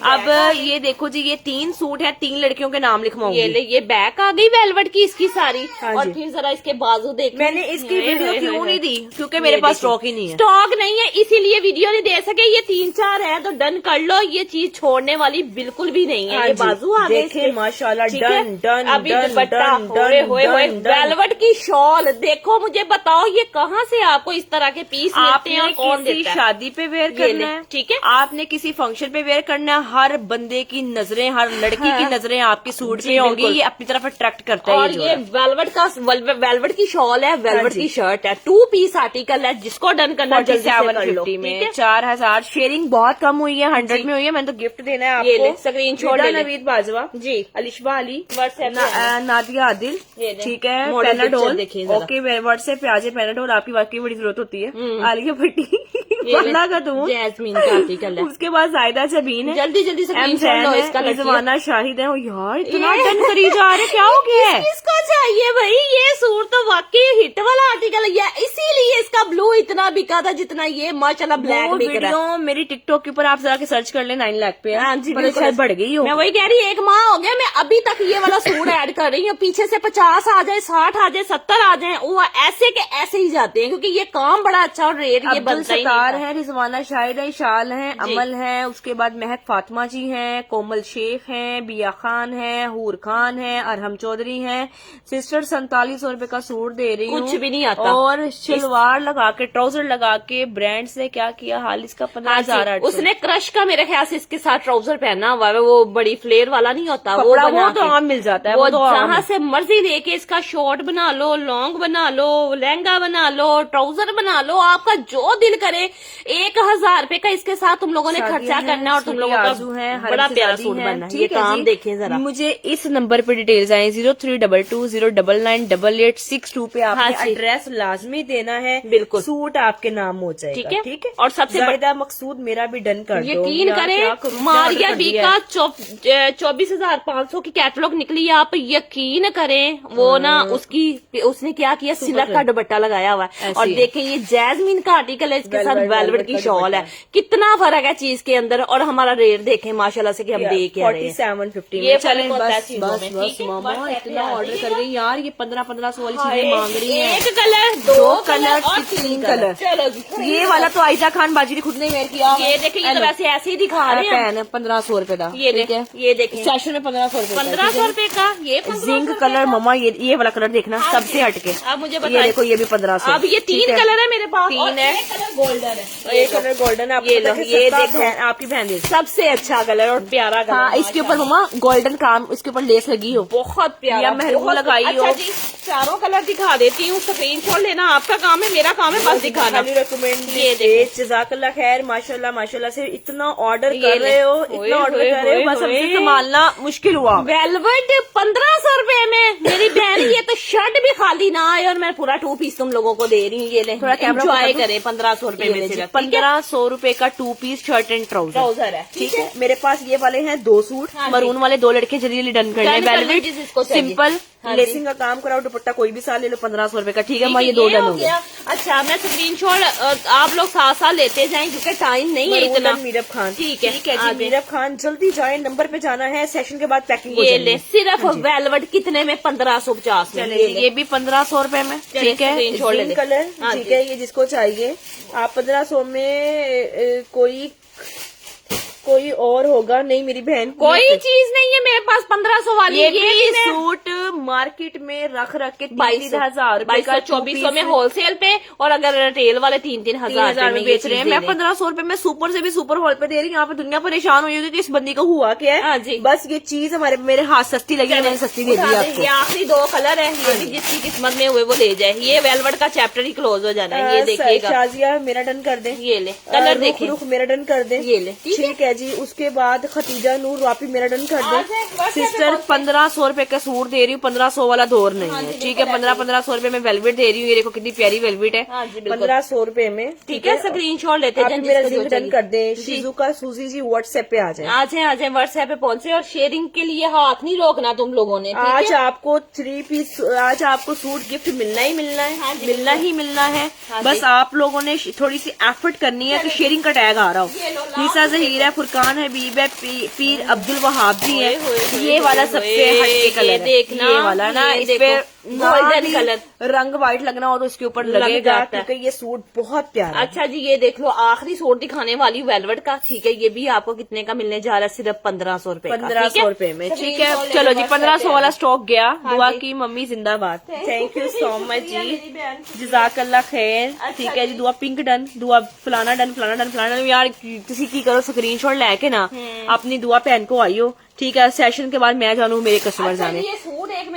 अब ये देखो जी, ये 3 सूट है, 3 लड़कियों के नाम लिखवाऊंगी। ये बैक आ गई वेलवेट की इसकी सारी। और फिर जरा इसके बाजू देख। मैंने इसकी वीडियो क्यों नहीं दी? क्योंकि मेरे पास स्टॉक ही नहीं है। स्टॉक नहीं है इसीलिए वीडियो नहीं दे सके। ये 3-4 है तो डन कर लो। ये चीज छोड़ने वाली बिल्कुल भी नहीं है। ये बाजू आ गए माशाल्लाह, डन डन। अभी दुपट्टा वेलवेट की शॉल देखो। मुझे बताओ ये कहाँ से आपको इस तरह के पीस मिलते हैं और कौन देता है? शादी पे वेयर करना है, ठीक है, आपने किसी फंक्शन पे वेयर करना है। हर बंदे की नजरें, हर लड़की की नजरें आपके सूट पे होंगी। ये अपनी तरफ अट्रैक्ट करता है। और ये वेलवेट की शॉल है, वेलवेट की शर्ट है, 2 पीस आर्टिकल है। जिसको डन करना जल्दी से कर लो। 4000 शेयरिंग बहुत कम हुई है, 100 में हुई है। मैंने तो गिफ्ट देना है आपको। स्क्रीन शॉट नवीद बाजवा जी, अलिशबा अली, नादिया आदिल, ठीक है। पेनाडोल, ओके व्हाट्सएप पे आ जाए। पेनाडोल आपकी वाकई बड़ी जरूरत होती है। आलिया भट्टी का तुम, जैस्मीन का आर्टिकल है। उसके बाद जायदा जबीन है। जल्दी जल्दी रिजवाना शाहिद है। यार इतना डन करी जा रहे, क्या हो गया है? किसको चाहिए भाई? ये सूट तो वाकई हिट वाला आर्टिकल है, इसीलिए इसका ब्लू इतना बिका था जितना ये माशाल्लाह ब्लैक बिक रहा है। मेरी टिकटॉक के ऊपर आप जरा के सर्च कर ले, 9 लाख पे। हाँ जी, शायद बढ़ गई हो। मैं वही कह रही, 1 माह हो गया मैं अभी तक ये वाला सूट ऐड कर रही हूँ। पीछे से 50 आ जाए, 60 आ जाए, 70 आ जाए, वो ऐसे के ऐसे ही जाते हैं क्योंकि ये काम बड़ा अच्छा और रेट ये बनता ही नहीं है। रिजवाना शाहिद है, शाल है, अमल है, उसके बाद महक फातिमा जी हैं, कोमल शेख हैं, बिया खान है, हूर खान है, अरहम चौधरी हैं। सिस्टर 4700 रुपए का सूट दे रही हूँ, कुछ भी नहीं आता। और शलवार लगा के, ट्राउजर लगा के, ब्रांड से क्या किया हाल इसका 15,000। उसने क्रश का मेरे ख्याल से इसके साथ ट्राउजर पहना हुआ है। वो बड़ी फ्लेयर वाला नहीं होता, वो तो आम मिल जाता है। वो जहाँ से मर्जी लेके इसका शॉर्ट बना लो, लॉन्ग बना लो, लहंगा बना लो, ट्राउजर बना लो, आपका जो दिल करे। 1000 रुपए का इसके साथ तुम लोगों ने खर्चा करना और तुम लोगों का बड़ा प्यारा सूट बनना है। ये काम देखिए जरा। मुझे इस नंबर पे डिटेल्स आए 0322099886 पे आपने एड्रेस लाजमी देना है। बिल्कुल, सूट आपके नाम हो जाएगा। ठीक है, ठीक है। और सबसे ज्यादा मकसूद मेरा भी डन कर दो। यकीन करें, मारिया बी का 24,500 की कैटलॉग निकली है। आप यकीन करें, वो ना उसने क्या किया, सिल्क का दुपट्टा लगाया हुआ है। और देखें ये जैस्मीन का आर्टिकल है, इसके साथ वेलवेट की शॉल है। कितना फर्क है चीज के अंदर। और हमारा रेट देखें माशाल्लाह से कि हम देख के 4750 ये चलें। बस मामा इतना ऑर्डर रही यार, ये 1500 वाली चीजें मांग रही है। एक कलर, दो कलर और 3 कलर। चलो जी, ये वाला तो आयशा खान बाजी ने खुद ने वेयर किया। ये देखिए, ये तो वैसे ऐसे ही दिखा रहे हैं। पैन 1500 रुपए का। ये देखे, ये देखिए सेशन में 1500 रुपए। 1500 रुपए का। ये जिंक कलर मम्मा, ये वाला कलर देखना सबसे हटके। अब मुझे ये बताइए, देखो ये भी 1500। अब ये 3 कलर है मेरे पास, 3 है, गोल्डन है, एक कलर गोल्डन है। ये लो, ये देखो, आपकी बहन देख, सबसे अच्छा कलर और प्यारा कलर। हाँ, इसके ऊपर मम्मा गोल्डन काम, इसके ऊपर लेस लगी हो, बहुत प्यारा, मेहरून लगाई हो। अच्छा जी, चारों कलर दिखा देती हूँ, स्क्रीनशॉट लेना आपका काम है, मेरा काम है बस दिखाना। ये जज़ाकल्लाह खैर, माशाल्लाह माशाल्लाह से इतना ऑर्डर कर रहे हो, इतना ऑर्डर कर रहे हो, बस हमसे संभालना मुश्किल हुआ। वेलवेट 1500 रुपए में मेरी बहन, ये तो शर्ट भी खाली ना आए और मैं पूरा 2 पीस तुम लोगों को दे रही हूँ। ये ले, थोड़ा कैमरा एंजॉय करें 1500 रुपए में सिर्फ। 1500 रुपए का 2 पीस शर्ट एंड ट्राउजर है, ठीक है। मेरे पास ये वाले हैं 2 सूट, मरून वाले 2 लड़के जल्दी डन कर लें। वेलवेट सिंपल लेसिंग का काम कराओ, दुपट्टा कोई भी साल ले लो 1500 रुपए का, ठीक है। ये 2 डन हो गया। अच्छा, मैं स्क्रीनशॉट आप लोग साथ साथ लेते जाएं क्योंकि टाइम नहीं है इतना। मीरब खान, ठीक है जी, मीरब खान जल्दी जाए, नंबर पे जाना है, सेशन के बाद पैकिंग। ये ले, सिर्फ वेलवेट कितने में? 1550 में। ये भी 1500 रुपए में, ठीक है। ग्रीन कलर, ठीक है, ये जिसको चाहिए आप 1500 में कोई और होगा नहीं मेरी बहन, कोई चीज नहीं है मेरे पास 1500 वाली। ये भी सूट मार्केट में रख के 22,000 रुपए का, 2400 में होलसेल पे, और अगर रिटेल वाले 3,000 में बेच रहे हैं। मैं 1500 रुपए में सुपर से भी सुपर हॉल पे दे रही हूँ। यहाँ पे दुनिया परेशान हुई होगी कि इस बंदी को हुआ क्या है। हाँ जी, बस ये चीज मेरे हाथ सस्ती लगी, मैंने सस्ती दे दी आपको। ये आखिरी 2 कलर है, ये भी जिसकी किस्मत में हुए वो ले जाए। ये वेलवेट का चैप्टर ही क्लोज हो जाना है। ये देखिएगा, शाजिया मेरा डन कर दे। ये ले, कलर देखिए, रुख मेरा डन कर दे। ये ले, ठीक है जी। उसके बाद खतीजा नूर वापी मेरा डन कर दे। सिस्टर 1500 रुपए का सूट दे रही हूँ, 1500 वाला दौर नहीं है, ठीक है। 1500 रुपए में वेलवेट दे रही हूँ। ये देखो कितनी प्यारी वेलवेट है, 1500 रुपए में, ठीक है। स्क्रीनशॉट लेते हैं, मेरा जिंक डन कर दे। शिजुका सूजी जी व्हाट्सएप पे आ जाए, आ जाए व्हाट्सएप पे पहुंचे। और शेयरिंग के लिए हाथ नहीं रोकना तुम लोगों ने। आज आपको 3 पीस, आज आपको सूट गिफ्ट मिलना ही मिलना है, मिलना ही मिलना है। बस आप लोगों ने थोड़ी सी एफर्ट करनी है कि शेयरिंग का टैग आ रहा हो। नीसा जहीर है, फुरकान हबीब है, पीर अब्दुल वहाब जी है। ये वाला सबसे हटके कलर देखना, ये वाला ना, इस पे गोल्डन कलर रंग व्हाइट लगना हो तो इसके ऊपर लगेगा, क्योंकि ये सूट बहुत प्यारा। अच्छा जी, ये देख लो, आखिरी सूट दिखाने वाली वेलवेट का, ठीक है। ये भी आपको कितने का मिलने जा रहा है? सिर्फ 1500 रुपए, 1500 रुपए में, ठीक है। चलो जी, 1500 वाला स्टॉक गया। दुआ की मम्मी जिंदाबाद। थैंक यू सो मच जी, जज़ाकल्लाह खैर, ठीक है जी। दुआ पिंक डन, दुआ फलाना डन, फलाना डन, फलाना डन। यार किसी की करो स्क्रीनशॉट लेके ना अपनी दुआ पहन को आइयो, ठीक है। सेशन के बाद मैं जानू मेरे कस्टमर जाने।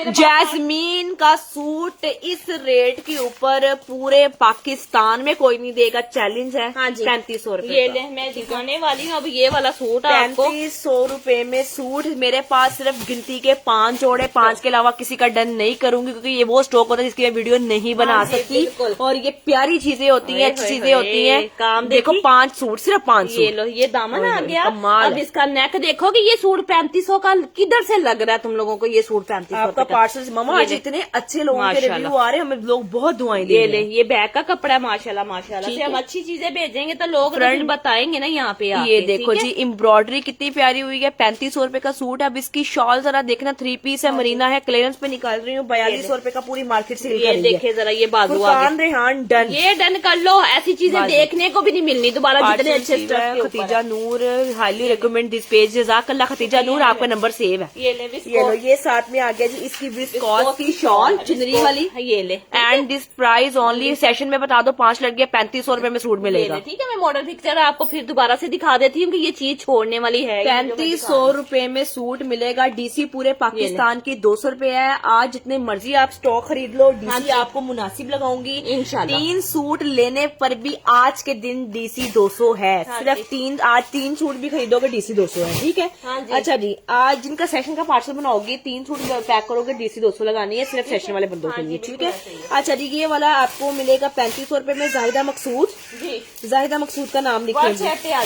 जैस्मीन का सूट इस रेट के ऊपर पूरे पाकिस्तान में कोई नहीं देगा, चैलेंज है। हाँ जी, 3500 रुपए। ये ले, मैं दिखाने वाली हूँ अब ये वाला सूट है आपको। 3500 रुपए में सूट मेरे पास सिर्फ गिनती के 5 जोड़े, 5 के अलावा किसी का डन नहीं करूंगी, क्योंकि ये वो स्टॉक होता है जिसकी मैं वीडियो नहीं बना सकती। और ये प्यारी चीजें होती है, अच्छी चीजें होती है। काम देखो, 5 सूट, सिर्फ 5 सूट। ये लो, ये दामन आ गया। अब इसका नेक देखो कि ये सूट 3500 का किधर से लग रहा है तुम लोगों को? ये सूट 3500 का पार्सल। मामा आज इतने अच्छे लोगों के रिव्यू आ रहे हैं, हमें लोग बहुत दुआएं दे रहे हैं। ये बैग का कपड़ा है, माशाल्लाह माशाल्लाह से। हम अच्छी चीजें भेजेंगे तो लोग फ्रेंड बताएंगे ना यहाँ पे। ये देखो जी, एम्ब्रॉयडरी कितनी प्यारी हुई है। 3500 रुपए का सूट है। अब इसकी शॉल जरा देखना, 3 पीस है, मरीना है, क्लियरेंस पे निकाल रही हूँ। 4200 रुपए का पूरी मार्केट सेल कर रही है। देखे जरा, ये बाजू रेहान डन, ये डन कर लो। ऐसी चीजें देखने को भी नहीं मिलनी दोबारा, जितने अच्छे stuff. Khatija Noor, highly recommend this page. जज़ाकल्लाह खतीजा नूर, आपका नंबर सेव है। ये लो, ये साथ में आ गया जी इसकी विस्कॉस की शॉल, चुनरी वाली। ये ले, and this price only, session में बता दो 5 लड़कियां 3500 रुपए में सूट मिलेगा, ठीक है। मैं मॉडल पिक्चर आपको फिर दोबारा से दिखा देती हूँ कि ये चीज छोड़ने वाली है। 3500 रुपए में सूट मिलेगा। डीसी पूरे पाकिस्तान की 200 रुपए है। आज जितने मर्जी आप स्टॉक खरीद लो, डीसी आपको मुनासिब लगाऊंगी इंशाल्लाह। 3 सूट लेने पर भी आज के दिन डीसी 200 है। सिर्फ 3 सूट भी खरीदोगे डीसी 200 है, ठीक है। अच्छा जी, आज जिनका सेशन का पार्सल बनाओगे 3 सूट पैक करोगे, डीसी 200 लगानी है सिर्फ सेशन वाले बंदों के लिए, ठीक है। अच्छा जी, ये वाला आपको मिलेगा 3500 रुपए में। जाहिदा मकसूद, जाहिदा मकसूद का नाम लिखें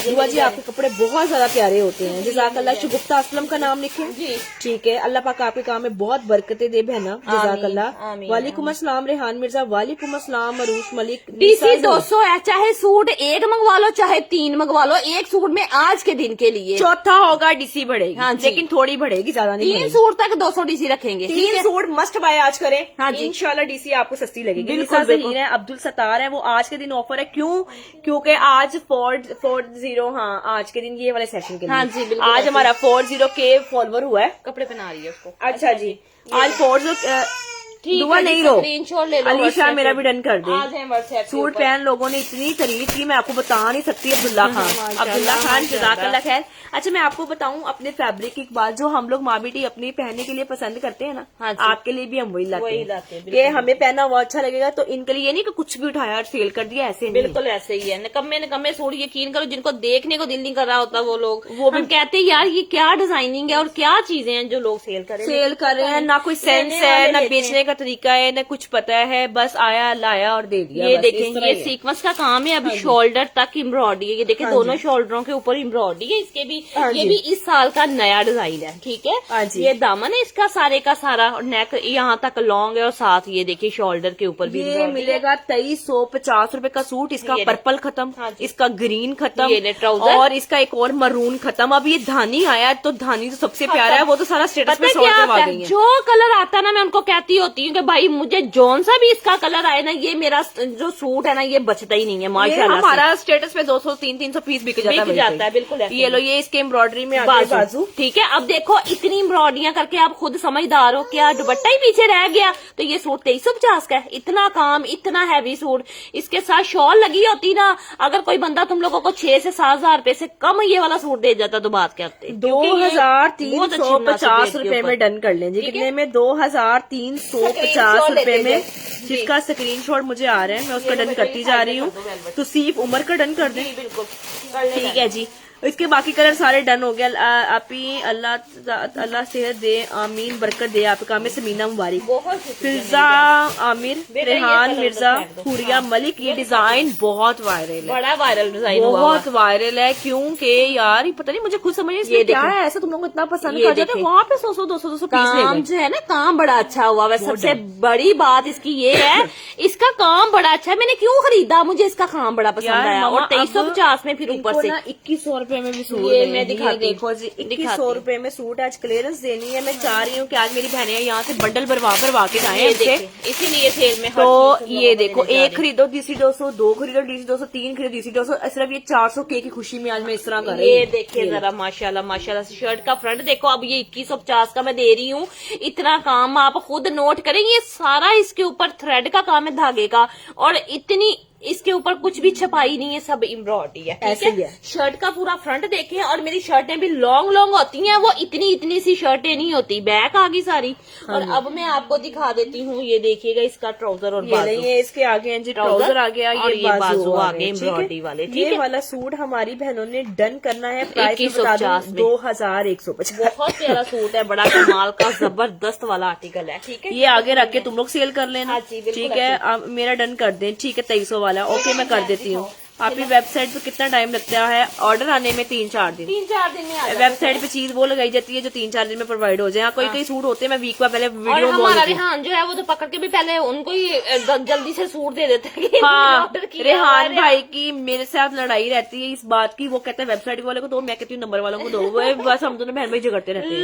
दुआ जी, आपके कपड़े बहुत ज्यादा प्यारे होते हैं। जज़ाकल्लाह। शुगुफ्ता असलम का नाम लिखें, ठीक है। अल्लाह पाक आपके काम में बहुत बरकतें दे बहना, जज़ाकल्लाह। वालेकुम अस्सलाम रेहान मिर्जा, वालेकुम अस्सलाम अरूश मलिक। डीसी 200 है, चाहे सूट 1 मंगवा लो चाहे 3 मंगवा लो, एक सूट में आज के दिन के लिए। चौथा होगा डीसी बढ़ेगी, लेकिन थोड़ी बढ़ेगी, ज्यादा नहीं। 3 सूट तक 200 डीसी रखेंगे। होंगे। 3 सूट मस्ट बाय आज करें। हाँ जी। इंशाल्लाह डीसी आपको सस्ती लगेगी। बिल्कुल, निसा बिल्कुल। ज़हीर है, अब्दुल सत्तार है, वो आज के दिन ऑफर है। क्यों? क्योंकि आज 40 हाँ आज के दिन ये वाले सेशन के लिए। हाँ जी, बिल्कुल। आज हमारा 40 के फॉलोवर हुआ है। कपड़े पहना रही है उसको। अच्छा जी, आज 40 दुआ नहीं रो। स्क्रीनशॉट ले लो। अलीशा मेरा भी डन कर दे। आज है व्हाट्सएप सूट पहन लोगों ने इतनी तारीफ की, मैं आपको बता नहीं सकती। अब्दुल्ला खान जज़ाकल्लाह खैर। अच्छा मैं आपको बताऊं अपने फैब्रिक की बात, जो हम लोग माँ बेटी अपनी पहनने के लिए पसंद करते हैं ना, हाँ जी। आपके लिए भी हम वही लाते वही हैं लाते हैं, कि बिल्कुल। हमें पहना हुआ अच्छा लगेगा। तो इनके लिए ये नहीं कि कुछ भी उठाया और सेल कर दिया, ऐसे नहीं। बिल्कुल ऐसे ही है। निकम्मे सूट यकीन करो, जिनको देखने को दिल नहीं कर रहा होता वो लोग, वो भी हम कहते हैं यार ये क्या डिजाइनिंग है और क्या चीजें हैं जो लोग सेल कर रहे हैं। ना कोई सेंस है, ना बेचने का तरीका है, ना कुछ पता है, बस आया लाया और दे दिया। ये बस देखें, इस तरह ये ही है। सीक्वेंस का काम है। अभी शोल्डर तक एम्ब्रॉयडरी है। ये देखें, हाँ दोनों जी। शोल्डरों के ऊपर एम्ब्रॉयडरी है। इसके भी हाँ ये जी। भी इस साल का नया डिजाइन है। ठीक है। हाँ जी। ये दामन है इसका सारे का सारा, और नेक यहाँ तक लॉन्ग है, और साथ ये देखिए शोल्डर के ऊपर भी ये embroidery है। मिलेगा 2350 रुपए का सूट। इसका ये पर्पल खत्म, हाँ जी। इसका ग्रीन खत्म, ये ले ट्राउजर। और इसका एक और मरून खत्म। अब ये धानी आया, तो धानी तो सबसे प्यारा है, वो तो सारा स्टेटस पता पे है क्या करवा आता गई है, है। जो कलर आता है ना, मैं उनको कहती होती हूँ कि भाई मुझे जौन सा भी इसका कलर आए ना, ये मेरा जो सूट है ना, ये बचता ही नहीं है ये माशाल्लाह से। हमारा स्टेटस पे 200-300 पीस बिक जाता है। बिक जाता है, बिल्कुल ऐसे ये लो, ये इसके एम्ब्रॉयडरी में आगे बाजू। ठीक है। अब देखो इतनी एम्ब्रॉयडरियां करके आप खुद समझदार हो, क्या दुपट्टा ही पीछे रह गया? तो ये सूट 2350 का है। इतना काम, इतना हैवी सूट, इसके साथ शॉल लगी होती ना, अगर कोई बंदा तुम लोगों को 6 से 7,000 रुपए से कम ये वाला सूट दे जाता तो बात करते। 2350 रुपए में डन कर लें जी। कितने में? 2350 रुपए में, जिसका स्क्रीनशॉट मुझे आ रहा है, मैं उसका डन करती जा रही हूँ। तो सिर्फ उम्र का डन कर दें। बिल्कुल ठीक है जी। इसके बाकी कलर सारे डन हो गया। आप ही अल्लाह सेहत दे, आमीन, बरकत दे आपका। में समीना मुबारक, बहुत फिजा आमिर, रेहान मिर्जा, हुरिया मलिक। ये डिजाइन बहुत वायरल है, बड़ा वायरल डिजाइन हुआ बहुत वायरल है। क्योंकि यार ये पता नहीं, मुझे खुद समझ नहीं क्या है ऐसा तुम लोग को इतना पसंद कर जाते हैं। वहाँ पे 100-200 पीस ले काम गए। जो है ना, काम बड़ा अच्छा हुआ है। सबसे बड़ी बात इसकी ये है, इसका काम बड़ा अच्छा है। मैंने क्यों खरीदा, मुझे इसका काम बड़ा पसंद यार आया। और मामा, 2350 में फिर ऊपर से 2100 रुपए में भी सूट ये है। मैं दिखाती हूँ। देखो जी, 2100 रुपए में सूट आज क्लियरेंस देनी है। मैं चाह रही हूँ कि आज मेरी बहनें यहाँ से बंडल भरवा के जाए ये हमसे। देखें, इसीलिए सेल में हर तो चीज़ तुम ये लोगों को देखो, देने जा एक खरीदो DC 200, 2 खरीदो DC 200, 3 खरीदो DC 200। सिर्फ ये 400 के की खुशी में आज मैं इस तरह कर रही हूँ। ये देखिए जरा, माशाल्लाह माशाल्लाह से शर्ट का फ्रंट देखो। अब ये 2150 का मैं दे रही हूँ। इतना काम आप खुद नोट करें, ये सारा इसके ऊपर थ्रेड का काम है, धागे का, और इतनी इसके ऊपर कुछ भी छपाई नहीं है, सब एम्ब्रॉयडरी है। ऐसे ही है। शर्ट का पूरा फ्रंट देखें, और मेरी शर्टें भी लॉन्ग लॉन्ग होती हैं, वो इतनी इतनी सी शर्टें नहीं होती, बैक आ गई सारी। और अब मैं आपको दिखा देती हूँ, ये देखिएगा इसका ट्राउजर और ये नहीं है, इसके आगे जी ट्राउजर आ गया, और ये बाजू आ आगे गए, ठीक है? एम्ब्रॉयडरी वाले। ठीक ये है, वाला सूट हमारी बहनों ने डन करना है। प्राइस में बता 2150 दूं, में। 2150। बहुत प्यारा सूट है, बड़ा कमाल का जबरदस्त वाला आर्टिकल है। ठीक है, ये आगे रख के तुम लोग सेल कर लेना। हाँ जी, बिल्कुल ठीक है, आप मेरा डन कर दें। ठीक है, 2300 वाला ओके, मैं कर देती हूँ। आपकी वेबसाइट पे कितना टाइम लगता है ऑर्डर आने में? 3-4 दिन। 3-4 दिन में आ जाता है। वेबसाइट पे चीज वो लगाई जाती है जो 3-4 दिन में प्रोवाइड हो जाए। कोई कई सूट होते हैं, मैं वीक का पहले और वीडियो बोल हमारा देती हूँ। रेहान जो है वो तो पकड़ के भी पहले उनको ही जल्दी से सूट दे देता है कि हाँ, ऑर्डर किया रेहान है। भाई की मेरे साथ लड़ाई रहती है इस बात की। वो कहता है वेबसाइट वाले को दो, मैं कहती हूँ नंबर वालों को दो। वो बस हम दोनों बहन भाई झगड़ते रहते हैं।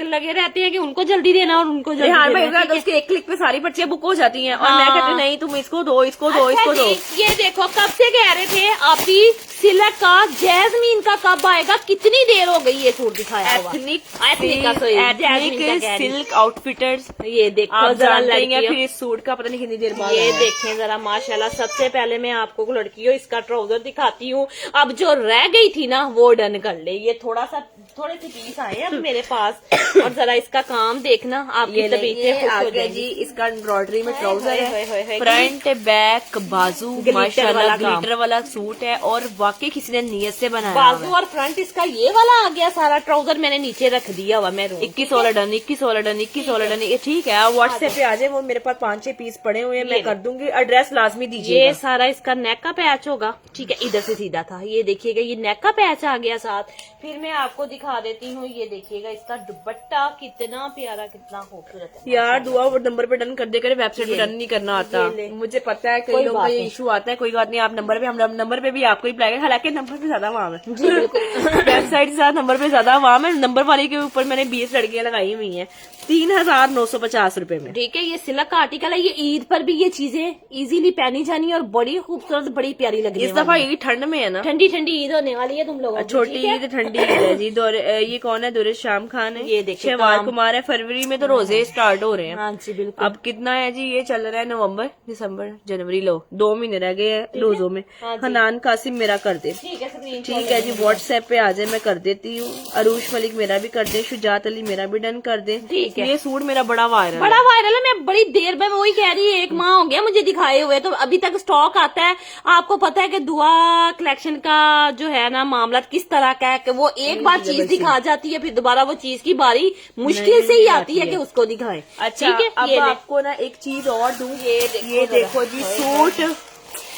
लगे रहते हैं कि उनको जल्दी देना और उनको जल्दी रेहान भाई देना। का उसके एक क्लिक पे सारी पर्चियां बुक हो जाती हैं, और मैं हाँ। कहती हूँ नहीं तुम इसको दो, इसको दो, अच्छा इसको दो। जी, ये देखो कब से कह रहे थे आप ही, सिल्क का जैस्मीन का कब आएगा? कितनी देर हो गई ये सूट दिखाया हुआ। एथनिक एथनिक का, sorry, जैस्मीन का कह रही। Silk outfitters. ये देखो आप जरा जानते हैं लड़कियों, फिर इस सूट का पता नहीं कितनी देर बाद ये आया है। देखें जरा माशाल्लाह। सबसे पहले मैं आपको लड़कियों इसका ट्राउजर दिखाती हूँ। अब जो रह गई थी ना वो डन कर ले। ये थोड़े से पीस आए हैं अब मेरे पास, और जरा इसका काम देखना, आपकी ये तबीयतें खुश हो आगे जाएंगी। जी, इसका एम्ब्रॉयडरी में ट्राउजर हाय, है, फ्रंट बैक बाजू माशाल्लाह वाला काम। ग्लिटर वाला सूट है, और वाकई किसी ने नियत से बनाया बाजू हुआ है। और फ्रंट इसका ये वाला आ गया सारा। ट्राउजर मैंने नीचे रख दिया हुआ, मैं 2100 डन, 2100 डन, 2100 डन। ये ठीक है, व्हाट्सएप पे आ जाए, वो मेरे पास 5-6 पीस पड़े हुए हैं, मैं कर दूंगी। एड्रेस लाजमी दीजिए। ये सारा इसका नेक का पैच होगा। ठीक है, इधर से सीधा था, ये देखिएगा, ये नेक का पैच आ गया साथ। फिर मैं आपको दिखा दिखा देती हूँ, ये देखिएगा इसका दुपट्टा कितना प्यारा, कितना खूबसूरत है यार दुआ वो नंबर पे डन कर दे करे, वेबसाइट पे डन नहीं करना आता। मुझे पता है कई लोगों का ये इशू आता है, कोई बात नहीं, आप नंबर पे, हम नंबर पे भी आपको ही अप्लाई करें, हालांकि नंबर पे ज्यादा वाम है जी बिल्कुल। वेबसाइट के साथ नंबर पे ज्यादा वाम है। नंबर वाले के ऊपर मैंने 20 लड़कियां लगाई हुई हैं 3950 रुपए में। ठीक है, ये सिल्क का आर्टिकल है, ये ईद पर भी ये चीजें इजीली पहनी जानी और बड़ी खूबसूरत, बड़ी प्यारी लगी। इस दफा ईद ठंड में है ना, ठंडी ठंडी ईद होने वाली है तुम लोगों की। छोटी ईद ठंडी ईद है जी। ये कौन है? दुरे शाम खान है, ये देखिए शहवाज कुमार है। फरवरी में तो रोजे स्टार्ट हो रहे हैं। हाँ जी बिल्कुल। अब कितना है जी? ये चल रहा है नवंबर, दिसंबर, जनवरी, लो 2 महीने रह गए हैं रोजों में। हनान कासिम मेरा कर दे, ठीक है स्क्रीन ठीक है जी। व्हाट्सएप पे आ जाए, मैं कर देती हूँ। अरूश मलिक मेरा भी कर दे, शुजात अली मेरा भी डन कर दे। ठीक है। ये सूट मेरा बड़ा वायरल है, मैं बड़ी देर में वही कह रही है, 1 माह हो गया मुझे दिखाए हुए, तो अभी तक स्टॉक आता है। आपको पता है कि दुआ कलेक्शन का जो है ना मामला किस तरह का है कि वो एक बार चीज दिखा जाती है, फिर दोबारा वो चीज की बारी मुश्किल से ही आती है कि उसको दिखाएं। अच्छा, ठीक है, अब आपको ना एक चीज और दूं। ये देखो जी सूट,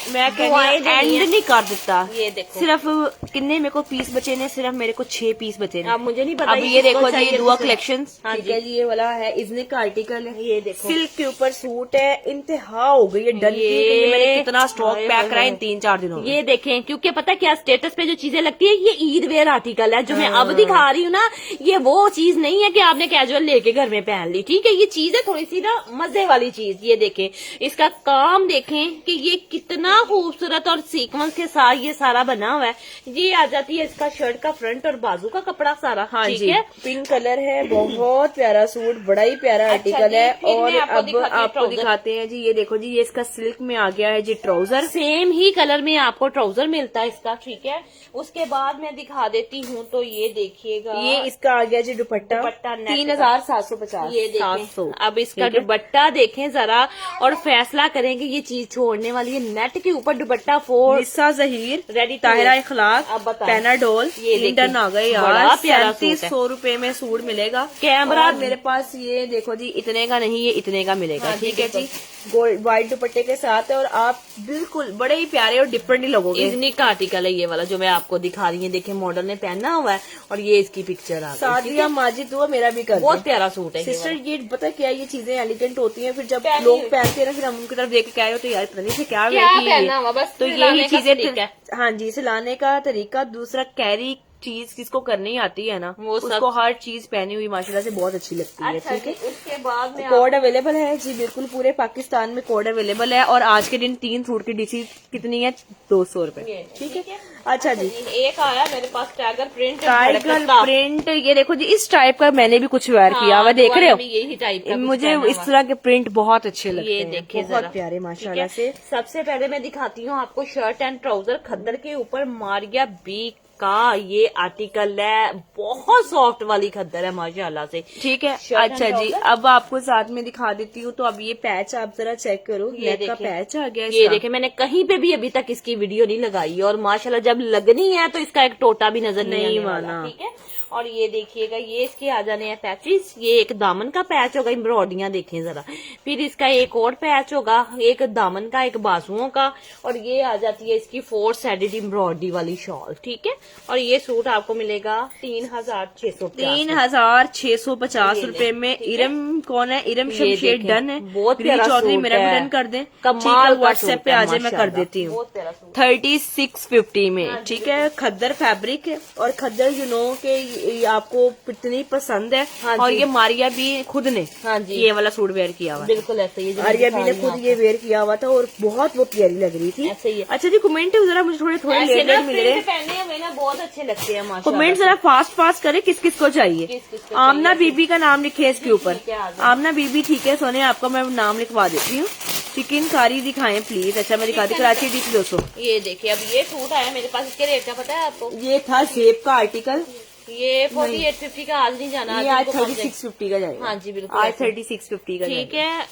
मैं एंड नहीं कर देता। ये देखो सिर्फ कितने मेरे को पीस बचे ने? सिर्फ मेरे को 6 पीस बचे ने। अब मुझे नहीं पता। अब ये देखो जी, ये दुआ कलेक्शन, हाँ ठीक है जी। ये वाला है इजनिक का आर्टिकल है, ये देखो सिल्क के ऊपर सूट है। इंतहा हो गई है डन की, मैंने कितना स्टॉक पैक करा इन 3-4 दिनों में। ये देखें, क्योंकि पता क्या स्टेटस पे जो चीजें लगती है, ये ईद वेयर आर्टिकल है जो मैं अब दिखा रही हूँ ना। ये वो चीज नहीं है कि आपने कैजुअल लेके घर में पहन ली, ठीक है। ये चीज है थोड़ी सी ना मजे वाली चीज। ये देखें, इसका काम देखें कि ये कितना खूबसूरत और सीक्वेंस के साथ ये सारा बना हुआ है। ये आ जाती है इसका शर्ट का फ्रंट और बाजू का कपड़ा सारा। हाँ ठीक जी, है। पिंक कलर है, बहुत प्यारा सूट, बड़ा ही प्यारा आर्टिकल है। फिर और मैं अब आपको दिखाते हैं जी। ये देखो जी, ये इसका सिल्क में आ गया है जी ट्राउजर, सेम ही कलर में आपको ट्राउजर मिलता है इसका, ठीक है। उसके बाद मैं दिखा देती हूँ, तो ये देखिएगा, ये इसका आ गया जी दुपट्टा 3750। ये देखें, अब इसका दुपट्टा देखें जरा और फैसला करें कि ये चीज छोड़ने वाली है। नेट के ऊपर दुपट्टा निस्सा जहीर, रेडी ताहिरा इखलाक, अब बताएं। पैनाडोल, ये इंडन आ गए बड़ा यार। प्यारा सूट है। 3700 रुपए में सूट मिलेगा। कैमरा और मेरे पास ये देखो जी, इतने का नहीं, ये इतने का मिलेगा, ठीक है जी। गोल्ड व्हाइट दुपट्टे के साथ है और आप बिल्कुल बड़े ही प्यारे और डिफरेंट ही लगोगे। इजनिक का आर्टिकल है ये वाला जो मैं आपको दिखा रही हूँ। देखिए मॉडल ने पहना हुआ है और ये इसकी पिक्चर आ गई। सादिया माजिद हुआ, मेरा भी कर दो। बहुत प्यारा सूट है सिस्टर। ये पता क्या, ये चीजें एलिगेंट होती हैं, फिर जब लोग पहनते हैं ना, फिर हम उनकी तरफ देख के कह रहे हो तो यार पता नहीं से क्या पहना हुआ, बस तो यही चीजें। है। हाँ जी, सिलाने का तरीका। दूसरा, कैरी चीज किसको करनी आती है ना, वो उसको हर चीज पहनी हुई माशाल्लाह से बहुत अच्छी लगती है। अच्छा, ठीक है। उसके बाद में कोड अवेलेबल है जी, बिल्कुल पूरे पाकिस्तान में कोड अवेलेबल है। और आज के दिन 3 सूट की डीसी कितनी है? 200 रुपए, ठीक है। अच्छा जी, एक आया मेरे पास टाइगर प्रिंट। टाइगर प्रिंट, ये देखो जी, इस टाइप का मैंने भी कुछ वेयर किया हुआ, देख रहे हो? यही टाइप का मुझे इस तरह के प्रिंट बहुत अच्छे लगते ये हैं, देखिए बहुत प्यारे माशाल्लाह से। सबसे पहले मैं दिखाती हूँ आपको शर्ट एंड ट्राउजर खद्दर के ऊपर मारिया बी का ये आर्टिकल है। बहुत सॉफ्ट वाली खद्दर है माशाल्लाह से, ठीक है। अच्छा जी, अब आपको साथ में दिखा देती हूँ। तो अब ये पैच आप जरा चेक करो, ये नेक का पैच आ गया। ये देखे, मैंने कहीं पे भी अभी तक इसकी वीडियो नहीं लगाई और माशाल्लाह जब लगनी है तो इसका एक टोटा भी नजर नहीं माना, ठीक है। और ये देखिएगा, ये इसके आ जाने हैं पैचेस। ये एक दामन का पैच होगा, एम्ब्रॉयडरियां देखें जरा। फिर इसका एक और पैच होगा, एक दामन का, एक बाजुओं का। और ये आ जाती है इसकी 4 साइडेड एम्ब्रॉयडरी वाली शॉल, ठीक है। और ये सूट आपको मिलेगा 3650 रुपए में। इरम कौन है? इरम शमशेर डन है, बहुत प्यारा चौधरी सूट मेरा भी है। डन कर दे। कमाल का व्हाट्सएप सूट पे है आ जाए, मैं कर माशाल्लाह। देती हूँ। बहुत प्यारा सूट। 3650 में, ठीक है। खद्दर फैब्रिक है और खद्दर यू नो के ये आपको इतनी पसंद है। हाँ और जी। ये मारिया भी खुद ने, हाँ जी, ये वाला सूट वेयर किया हुआ है। बिल्कुल ऐसे ही मारिया भी ने खुद ये वेयर किया हुआ था और बहुत वो प्यारी लग रही थी। ऐसे ही है। अच्छा जी, कमेंट जरा मुझे थोड़े थोड़े लेट लेट मिल रहे हैं। पहने हुए ना बहुत अच्छे लगते हैं माशाल्लाह। कमेंट जरा फास्ट फास्ट करे, किस किस को चाहिए। आमना बीबी का नाम लिखे इसके ऊपर। आमना बीबी, ठीक है। सोने आपका मैं नाम लिखवा देती हूँ। चिकन कारी दिखाएं प्लीज। अच्छा, मैं दिखाती कराची डीप 200। ये देखिए, अब ये सूट आया मेरे पास, इसके रेट का पता है आपको? ये था जेब का आर्टिकल, ये 4850 का आज नहीं जाना, ये आज 3650 का जाएगा। हाँ जी बिल्कुल, आज 3650 का ठीक है।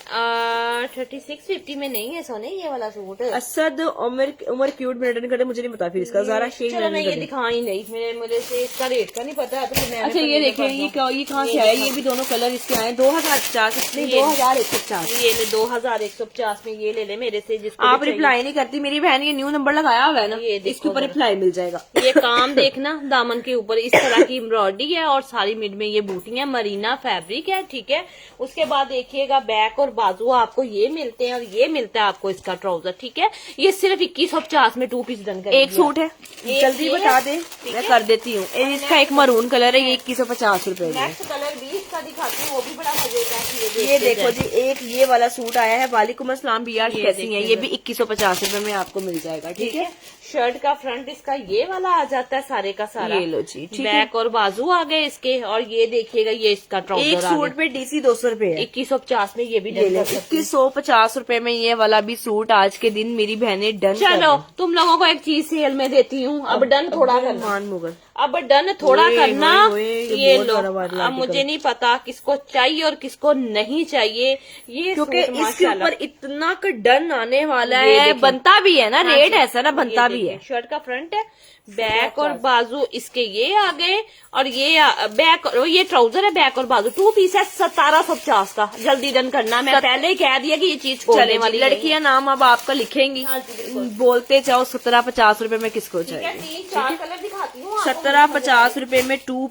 3650 में नहीं है सोने ये वाला suit. Asad Umar cute maintain करे, मुझे नहीं पता फिर इसका ज़रा शेख चलो मैं ये दिखा ही नहीं, मेरे से इसका रेट का नहीं पता तो मैं। अच्छा, ये देखिए, ये कहाँ से आया? ये भी दोनों कलर इसके आए 2050 नहीं 2150। ये ले 2150 में ये ले ले मेरे से, जिसको आप रिप्लाई नहीं करती मेरी बहन। ये न्यू नंबर लगाया हुआ है ना, इसके ऊपर रिप्लाई मिल जाएगा। ये काम देखना दामन के ऊपर इस तरह की एम्ब्रॉयडरी है और सारी मिड में ये बूटी है, मरीना फैब्रिक है, ठीक है। उसके बाद देखिएगा बैक और बाजू आपको ये मिलते हैं और ये मिलता है आपको इसका ट्राउजर, ठीक है। ये सिर्फ 2150 में 2 पीस डन कर एक सूट है, जल्दी बता दे, मैं कर देती हूँ। इसका एक मरून कलर है, ये 2150 रुपए में। नेक्स्ट कलर भी इसका दिखाती हूँ, वो भी बड़ा मजे का है। ये देखो जी, एक ये वाला सूट आया है, वालेकुम अस्सलाम बियार, कैसी है? ये भी 2150 रुपए में आपको मिल जाएगा, ठीक है। शर्ट का फ्रंट इसका ये वाला आ जाता है सारे का सारा, ये लो जी, ठीक है। बैक और बाजू आ गए इसके, और ये देखिएगा ये इसका ट्राउजर एक सूट पे DC 200 रुपए है, 2150 में ये भी डन कर सकते हैं। 2150 रुपए में ये वाला भी सूट आज के दिन मेरी बहनें डन। चलो तुम लोगों को एक चीज सेल में देती हूँ, अब डन थोड़ा करना, मान मुगल, अब डन थोड़ा करना। ये बहुत लो, बड़ा वाला अब मुझे नहीं पता किसको चाहिए और किसको नहीं चाहिए ये, क्योंकि सूट इसके माशाल्लाह ऊपर इतना का डन आने वाला ये है, देखिए। बनता भी है ना, हाँ रेट जी, ऐसा ना, बनता ये भी देखिए, है। शर्ट का फ्रंट है, बैक और बाजू इसके ये आ गए, और ये बैक और ये ट्राउजर है, बैक और बाजू 2 पीस है 1750 का। जल्दी डन करना, मैं पहले ही कह दिया कि ये चीज छोड़ने वाली लड़कियां नाम अब आपका लिखेंगी, हाँ जी, बिल्कुल। बोलते जाओ 1750 रुपए में किसको ठीक है, चाहिए। 3-4 कलर दिखाती हूँ आपको। 1750 रुपए में 2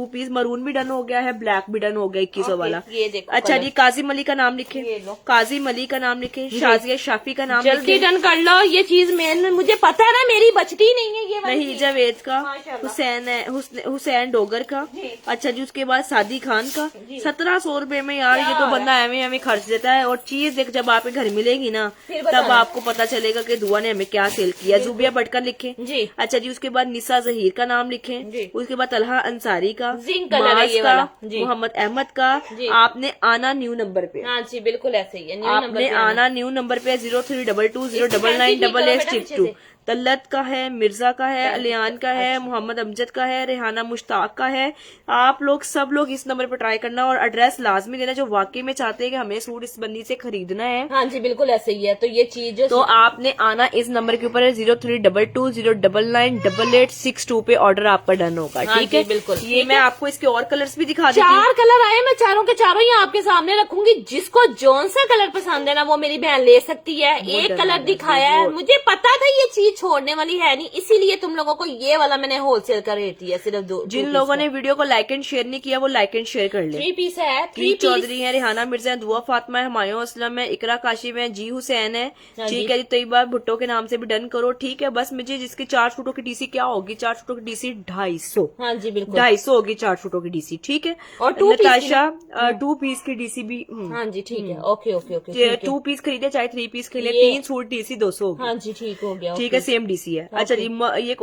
पीस, मरून भी डन हो गया है, ब्लैक भी डन हो गया 2100 वाला। ये देखो अच्छा कलर। जी, काजिम अली का नाम लिखे, ये लो। काजिम अली का नाम लिखे, शाजिया शाफी का नाम जल्दी लिखे, डन कर लो, ये चीज मुझे पता है ना, मेरी बचती नहीं है ये वाली नहीं चीज। जावेद का, माशाल्लाह। हुसैन डोगर का, जी। अच्छा जी, उसके बाद सादी खान का। जी। 1700 रुपए में यार, ये तो बंदा हमें खर्च देता है। और चीज देख जब आपके घर मिलेगी ना, फिर तब बताना। आपको पता चलेगा कि दुआ ने हमें क्या सेल किया। जुबिया भटकर लिखे, जी। अच्छा जी, उसके बाद निसा जहीर का नाम लिखे, जी। उसके बाद तलहा अंसारी का, जिंक कलर है माज ये का, वाला। जी। मोहम्मद अहमद का। जी। आपने आना न्यू नंबर पे, हाँ जी, बिल्कुल ऐसे ही है, न्यू नंबर आपने पे आना। आना न्यू नंबर पे 0322099888 तल्लत का है, मिर्जा का है, अलियान का है, मोहम्मद अमजद का है, रेहाना मुश्ताक का है। आप लोग सब लोग इस नंबर पर ट्राई करना और एड्रेस लाजमी देना जो वाकई में चाहते हैं कि हमें सूट इस बंदी से खरीदना है। हाँ जी, बिल्कुल ऐसे ही है। तो ये चीज तो आपने आना इस नंबर के ऊपर है 032209988862 पे ऑर्डर आपका डन होगा, हाँ ठीक जी, है। बिल्कुल। ये मैं आपको इसके और कलर्स भी दिखा देती हूँ। 4 कलर आए, मैं चारों के चारों ही आपके सामने रखूंगी। जिसको जौन सा कलर पसंद है ना, वो मेरी बहन ले सकती है। एक कलर दिखाया है, मुझे पता था ये चीज छोड़ने वाली है नहीं, इसीलिए तुम लोगों को ये वाला मैंने होलसेल का रेट दिया सिर्फ 2। जिन लोगों ने वीडियो को लाइक एंड शेयर नहीं किया वो लाइक एंड शेयर कर ले। 3 पीस है, 3 की पीस। चौधरी है, रेहाना मिर्जा है, दुआ फातिमा है, हुमायूं असलम है, इकरा काशिफ है, जी हुसैन है, हाँ ठीक जी। है जी। तैयबा भुट्टो के नाम से भी डन करो, ठीक है। बस मुझे जिसकी 4 सूटों की डीसी क्या होगी, 4 सूटों की डीसी 250, हाँ जी, बिल्कुल 250 होगी 4 सूटों की डीसी, ठीक है। और 2 पीस की नताशा 2 पीस की डीसी भी, हाँ जी, ठीक है, ओके ओके ओके, ठीक है। 2 पीस खरीदे चाहे 3 पीस खरीदे, ये- 3 सूट डीसी 200 होगी, हाँ जी, ठीक हो गया, ठीक ओके। है। सेम डीसी है। अच्छा जी, ये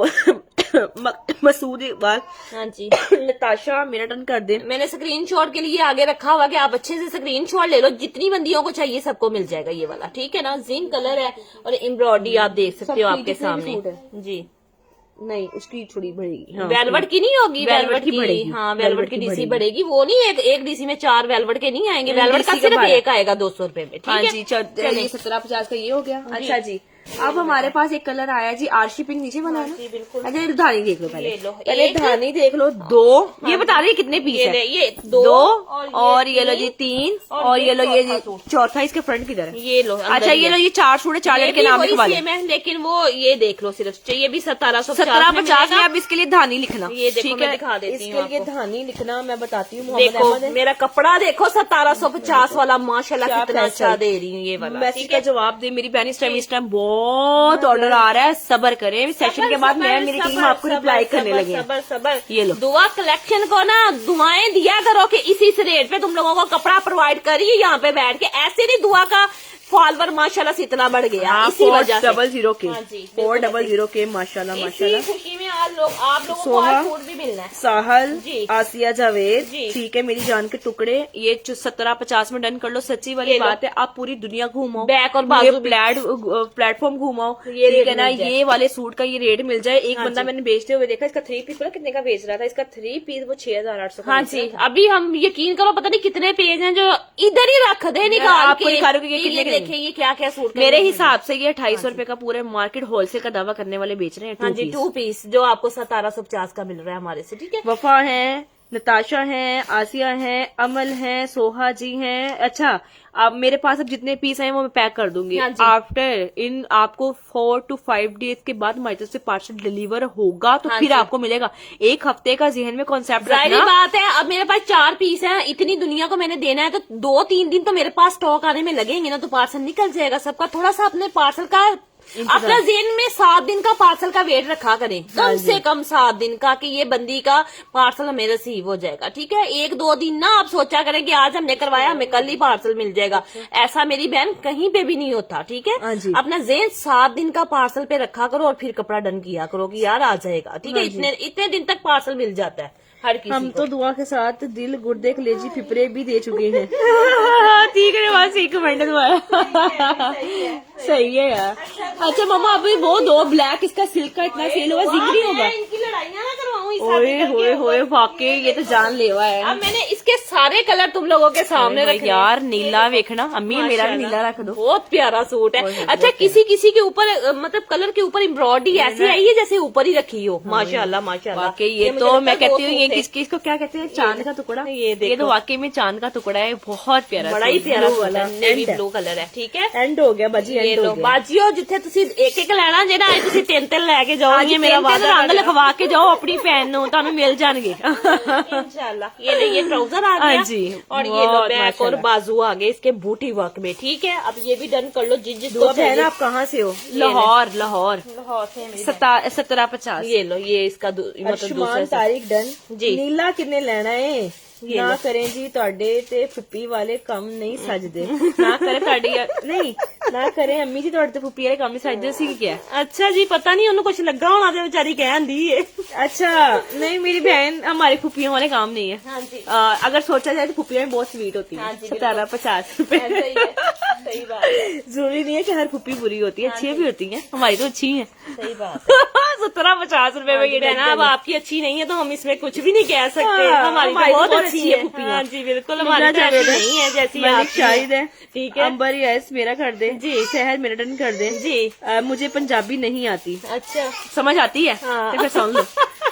मसूद इकबाल, हाँ जी। नताशा मेरा टर्न कर दे। मैंने स्क्रीनशॉट के लिए आगे रखा हुआ कि आप अच्छे से स्क्रीनशॉट ले लो, जितनी बंदियों को चाहिए सबको मिल जाएगा ये वाला, ठीक है ना। जिंक कलर है और एम्ब्रॉयडरी आप देख सकते हो सबकी आपके जितने भी सामने सूट है। जी। नहीं, उसकी थोड़ी बढ़ेगी, हाँ, वेलवेट की नहीं होगी, वेलवेट वेलवेट की की बढ़ेगी, हाँ, वेलवेट वेलवेट की की डीसी बढ़ेगी। बढ़ेगी। वो नहीं एक डीसी में 4 वेलवेट के नहीं आएंगे, वेलवेट का डीसी का सिर्फ बारह। एक आएगा 200 रुपए में, ठीक हाँ है। जी। चलें। ये 1750 का ये हो गया। अच्छा जी, अब हमारे पास एक कलर आया जी, आरशी पिंक नीचे वाला है ना? जी, बिल्कुल। अच्छा, ये धानी देख लो पहले, ये लो, पहले एक- धानी देख लो। 2 ये बता रही कितने पीस ये है? ले, ये 2 और ये लो जी 3 और ये लो ये चौथा सूट। चौथा इसके फ्रंट किधर है? ये लो अंदर अच्छा, ही ये है। लो ये 4 सूट है, 4 ये लड़के भी नाम वही लिखवा सेम है, लेकिन वो ये देख लो सिर्फ, ये भी 1750 1750 में। अब इसके लिए धानी लिखना, ये देखो, ठीक मैं है। दिखा देती हूँ इसके लिए आपको। धानी लिखना मैं बताती हूँ। मोहम्मद देखो अहमद है। मेरा कपड़ा देखो 1750 वाला, माशाल्लाह क्या कितना फैशन। अच्छा दे रही हूँ ये वाला, मैसेज ठीक का है। जवाब दे मेरी बहन। इस टाइम बहुत ऑर्डर आ रहा है, सब्र करें। सेशन के बाद मैं मेरी टीम आपको रिप्लाई करने लगे हैं। सबर ये लो। दुआ कलेक्शन को ना दुआएं दिया करो कि इसी रेट पे तुम लोगों को कपड़ा प्रोवाइड करिए यहाँ पे बैठ के। ऐसे नहीं दुआ का फॉलोवर माशाल्लाह से इतना बढ़ गया, हाँ, इसी वजह से। 400 के, हाँ जी, 400 के, माशाल्लाह इसी माशाल्लाह। खुशी में आज आप लोगों को सोहा, आज फूड भी मिलना है। साहल, जी। आसिया जावेद, जी। ठीक है। मेरी जान के टुकड़े ये 1750 में डन कर लो। सच्ची वाली ये लो। बात है, आप पूरी दुनिया घूमाओ, बैक और बाजू भी। प्लेटफॉर्म घूमाओ, ये ठीक रेट है ना। मिल जाए। ये वाले सूट का ये रेट मिल जाए। एक हाँ बंदा जी। मैंने बेचते हुए देखा, इसका 3 पीस पता कितने का बेच रहा था? इसका 3 पीस वो 6800 का हाँ बेच रहा जी, था। अभी हम यकीन करो पता नहीं कितने पेज हैं जो इधर ही रख दे निकाल आपको के। निकालोगे कि कितने के देखें ये क्या क्या सूट मेरे हिसाब से ये 250 रुपए का पूरे मार्केट होलसेल का दावा करने वाले बेच रहे हैं। हाँ 2 जी, पीस। 2 पीस जो आपको 1750 का मिल रहा है हमारे से, ठीक है। वफा है, नताशा है, आसिया है, अमल है, सोहा जी हैं। अच्छा, अब मेरे पास अब जितने पीस हैं वो मैं पैक कर दूंगी। हाँ जी। आफ्टर इन आपको 4 to 5 डेज के बाद हमारी तरफ से पार्सल डिलीवर होगा, तो हाँ फिर जी। आपको मिलेगा। एक हफ्ते का जहन में कॉन्सेप्ट जाहिर रखना। बात है, अब मेरे पास 4 पीस हैं, इतनी दुनिया को मैंने देना है तो 2-3 दिन तो मेरे पास स्टॉक आने में लगेंगे ना, तो पार्सल निकल जाएगा सबका। थोड़ा सा अपने पार्सल का अपना जेन में 7 दिन का पार्सल का वेट रखा करें, कम से कम 7 दिन का, कि ये बंदी का पार्सल हमें रिसीव हो जाएगा। ठीक है, 1-2 दिन ना आप सोचा करें कि आज हमने करवाया हमें कल ही पार्सल मिल जाएगा, ऐसा मेरी बहन कहीं पे भी नहीं होता। ठीक हाँ है, जी। अपना जेन 7 दिन का पार्सल पे रखा करो और फिर कपड़ा डन किया करो कि यार आ जाएगा। ठीक है, हाँ जी। इतने दिन तक पार्सल मिल जाता है हर किसी हम को। तो दुआ के साथ दिल, गुर्दे, कलेजी, फिपरे भी दे चुके हैं। ठीक है, बस एक मिनट तुम्हारा। सही है यार। अच्छा मम्मा, अभी वो दो ब्लैक, इसका सिल्क का इतना सेल हुआ, जिंग नहीं होगा। इनकी लड़ाइयां ना करवाऊं इस ओए होए होए, वाकई ये तो जान लेवा है। अब मैंने इसके सारे कलर तुम लोगों के सामने अरे रखे यार, नीला देखना अम्मी, मेरा भी नीला रख दो। बहुत प्यारा सूट है। बहुत अच्छा, किसी किसी के ऊपर मतलब कलर के ऊपर एम्ब्रॉयडरी ऐसी आई है जैसे ऊपर ही रखी हो। माशाल्लाह माशाल्लाह। वाकई ये मुझे तो लगता मैं है कहती हूँ, दो ये सूट है। किसको क्या कहते हैं, चांद का टुकड़ा। ये देखो। ये तो वाकई में चांद का टुकड़ा है, बहुत प्यारा, बड़ा ही प्यारा blue वाला वाला नेवी end है। ब्लू कलर है। ठीक है, एंड हो गया बाजी, ये एंड लो हो गया। बाजियो, जिथे तुसी एक एक लेना जे ना, तुसी 3-3 लेके जाओ। आज ये मेरा वादा रंग लिखवा के जाओ अपनी फैन नो, ਤੁਹਾਨੂੰ मिल जाएंगे। इंशाल्लाह। ये ट्राउजर आ गया। हाँ जी, और ये लो बहुत बैक और माशाल्लाह। बाजू आ गए इसके बूटी वर्क में। ठीक है, अब ये भी डन कर लो जिसको दुआ बहन, चाहिए। आप कहाँ से हो? लाहौर। लाहौर लाहौर से मेरी 1750। ये लो, ये इसका मतलब दूसरा आयुष्मान तारीख डन जी। नीला किन्ने लेना है? ये ना लो। करें जी ਤੁਹਾਡੇ ਤੇ ਫੁੱਪੀ ਵਾਲੇ ਕੰਮ ਨਹੀਂ ਸਜਦੇ। ਨਾ ਕਰੇ ਤੁਹਾਡੀ ਨਹੀਂ, ਨਾ ਕਰੇ अम्मी जी ਤੁਹਾਡੇ ਤੇ ਫੁੱਪੀ ਵਾਲੇ ਕੰਮ ਨਹੀਂ ਸਜਦੇ ਸੀ ਕੀ ਹੈ। अच्छा जी, पता नहीं उन्हें कुछ लगा होना तो बेचारी कहन दी है। अच्छा नहीं, मेरी बहन हमारी फुप्पियों वाले काम नहीं है। हाँ जी, अगर सोचा जाए तो फुप्पियाँ बहुत स्वीट होती हाँ हैं। जी, 1750 रुपए। सही है, सही बात है, जरूरी नहीं है कि हर फुप्पी बुरी होती है, अच्छी भी होती है। हमारी तो अच्छी है। सही बात है। 1750 रुपए में ये बहना, अब आपकी अच्छी नहीं है तो हम इसमें कुछ भी नहीं कह सकते। हाँ, हमारी हमारी तो बहुत बहुत अच्छी अच्छी है है फुप्पियाँ। हाँ जी, बिल्कुल, मीना हमारी तो जावेद ऐसी है, नहीं है जैसी मलिक आपकी शाहिद है, ठीक है अंबर यस मेरा कर दे जी, शहर मेरा डन कर दे जी। मुझे पंजाबी नहीं आती। अच्छा, समझ आती है हाँ। तो फिर सुन लो।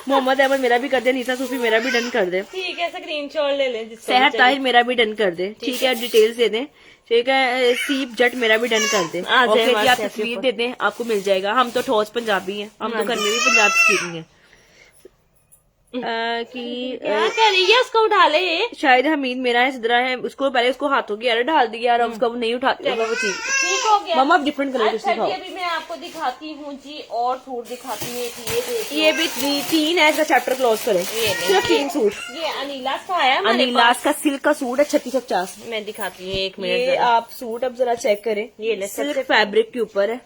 मोहम्मद अहमद मेरा भी कर दे, नीता सूफी मेरा भी डन कर दे, ठीक है, स्क्रीनशॉट ले लें जिसको सहर भी ताहिर मेरा भी डन कर दे। ठीक है, डिटेल्स दे दें। ठीक है, सीप जट मेरा भी डन कर दे। आ जाए ओके जी, आप WhatsApp के तस्वीर ऊपर। दे दें, आपको मिल जाएगा। हम तो ठोस पंजाबी हैं, हम तो घर में भी पंजाब स्पीकिंग है। कि क्या कर रही है, उसको उठा ले। शायद हमीद मेरा है, सिद्रा है, उसको पहले उसको हाथों की एरर डाल दिया और अब उसको नहीं उठाते वो चीज। ठीक हो गया। मम्मा, आप डिफरेंट कलर कुछ अच्छा जी, दिखाओ। अभी मैं आपको दिखाती हूँ जी, और सूट दिखाती हूँ। एक ये देखिए, ये भी 3 है, इसका चैप्टर क्लोज करें। नहीं, सिर्फ 3 सूट। ये अनिला का है हमारे अनिलास का सिल्क का सूट है 3650। पास। मैं दिखाती हूँ, एक ये मिनट। आप सूट अब जरा चेक करें। ये ले, सिल्क सबसे फैब्रिक के ऊपर है,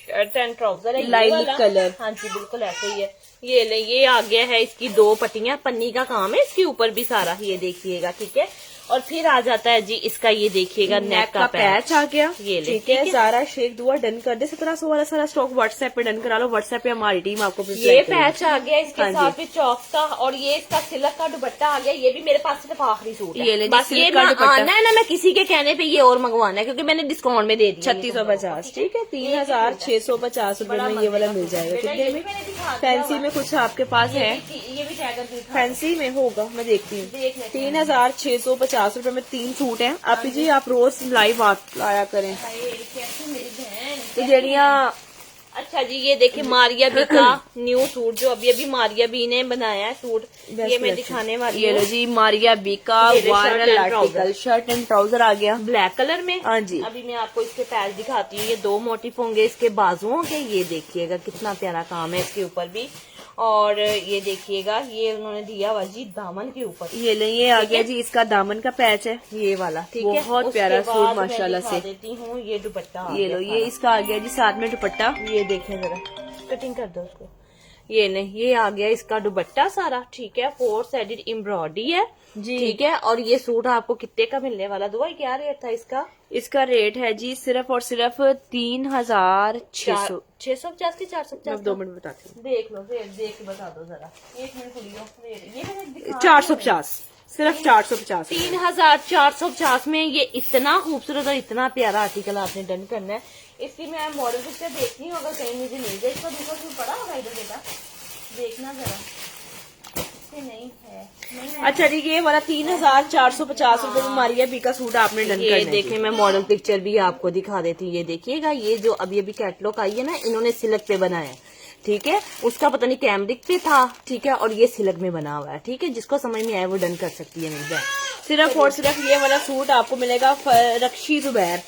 शर्ट एंड ट्राउजर है ये लाइलिक वाला। कलर। हाँ जी, बिल्कुल ऐसे ही है। ये ले, ये आ गया है, इसकी 2 पट्टियां, पन्नी का काम है इसके ऊपर भी सारा, ये देखिएगा। ठीक है, और फिर आ जाता है जी इसका, ये देखिएगा नेक का पैच आ गया। ये ले, ठीक है, सारा शेख दुआ डन कर दे। 1700 वाला सारा स्टॉक व्हाट्सएप पे डन करा लो। व्हाट्सएप पे हमारी टीम आपको ये पैच आ गया इसके हाँ जी। साथ भी चौक का, और ये इसका सिल्क का दुपट्टा आ गया। ये भी मेरे पास सिर्फ आखिरी सूट है। ये ले जी, बस सिल्क ये का ना दुपट्टा। आना है ना, मैं किसी के कहने पे ये और मंगवाना है क्योंकि मैंने डिस्काउंट में दे दिया। 3650। ठीक है, 3650 रुपए में ये वाला मिल जाएगा। कितने में? फैंसी में कुछ आपके पास है? ये भी टैगर दिखा। फैंसी में होगा, मैं देखती हूँ। देख लेते 3650 रुपए में 3 सूट हैं। आप जी, आप रोज लाइव लाया करें कैसी मेरी बहन। तो जड़ियाँ। अच्छा जी, ये देखिए मारिया बी का न्यू सूट, जो अभी अभी मारिया बी ने बनाया है सूट, ये मैं दिखाने वाली ये हूँ। लो जी, मारिया बी का ये ले, viral shirt and article, shirt and trouser आ गया ब्लैक कलर में। हाँ जी। अभी मैं आपको इसके पैच दिखाती हूँ। ये 2 मोटिफ होंगे इसके बाजुओं के। ये देखिएगा कितना प्यारा काम है इसके ऊपर भी। और ये देखिएगा, ये उन्होंने दिया हुआ जी दामन के ऊपर। ये ले, ये आ गया जी, इसका दामन का पैच है ये वाला, ठीक है, बहुत उसके प्यारा सूट बाद मैं माशाल्लाह दिखा से। देती हूँ ये दुपट्टा आ ये गया लो, ये सारा। इसका आ गया जी साथ में दुपट्टा। ये देखें जरा, कटिंग कर दो उसको। ये नहीं, ये आ गया इसका दुपट्टा सारा। ठीक है, 4 साइडेड एम्ब्रॉयडरी है जी। ठीक है, और ये सूट आपको कितने का मिलने वाला? दुआ क्या रेट था इसका? इसका रेट है जी सिर्फ और सिर्फ 3650। 650 की 450? 2 मिनट बताती हूँ। देख लो, फिर देख के बता दो जरा। 1 मिनट खुलियो। ये मैंने दिखा 450, सिर्फ 450। 3450 में ये इतना खूबसूरत और इतना प्यारा आर्टिकल आपने डन करना है। इसकी मैं मॉडल पिक्चर देखती हूँ, अगर कहीं मुझे मिल जाए। इसका दूसरा सूट पड़ा होगा इधर बेटा, देखना जरा। से नहीं है। अच्छा ठीक है, ये वाला 3450 रुपए में मारिया बी का सूट आपने डन ये कर देखें, मैं मॉडल पिक्चर भी आपको दिखा देती हूँ। ये देखिएगा, ये जो अभी अभी कैटलॉग आई है ना, इन्होंने सिल्क पे बनाया है, ठीक है। उसका पता नहीं कैमरिक पे था, ठीक है, और ये सिल्क में बना हुआ है, ठीक है। जिसको समझ में आए वो डन कर सकती है मेरी बहन। सिर्फ और सिर्फ ये वाला सूट आपको मिलेगा रक्षी जुबैर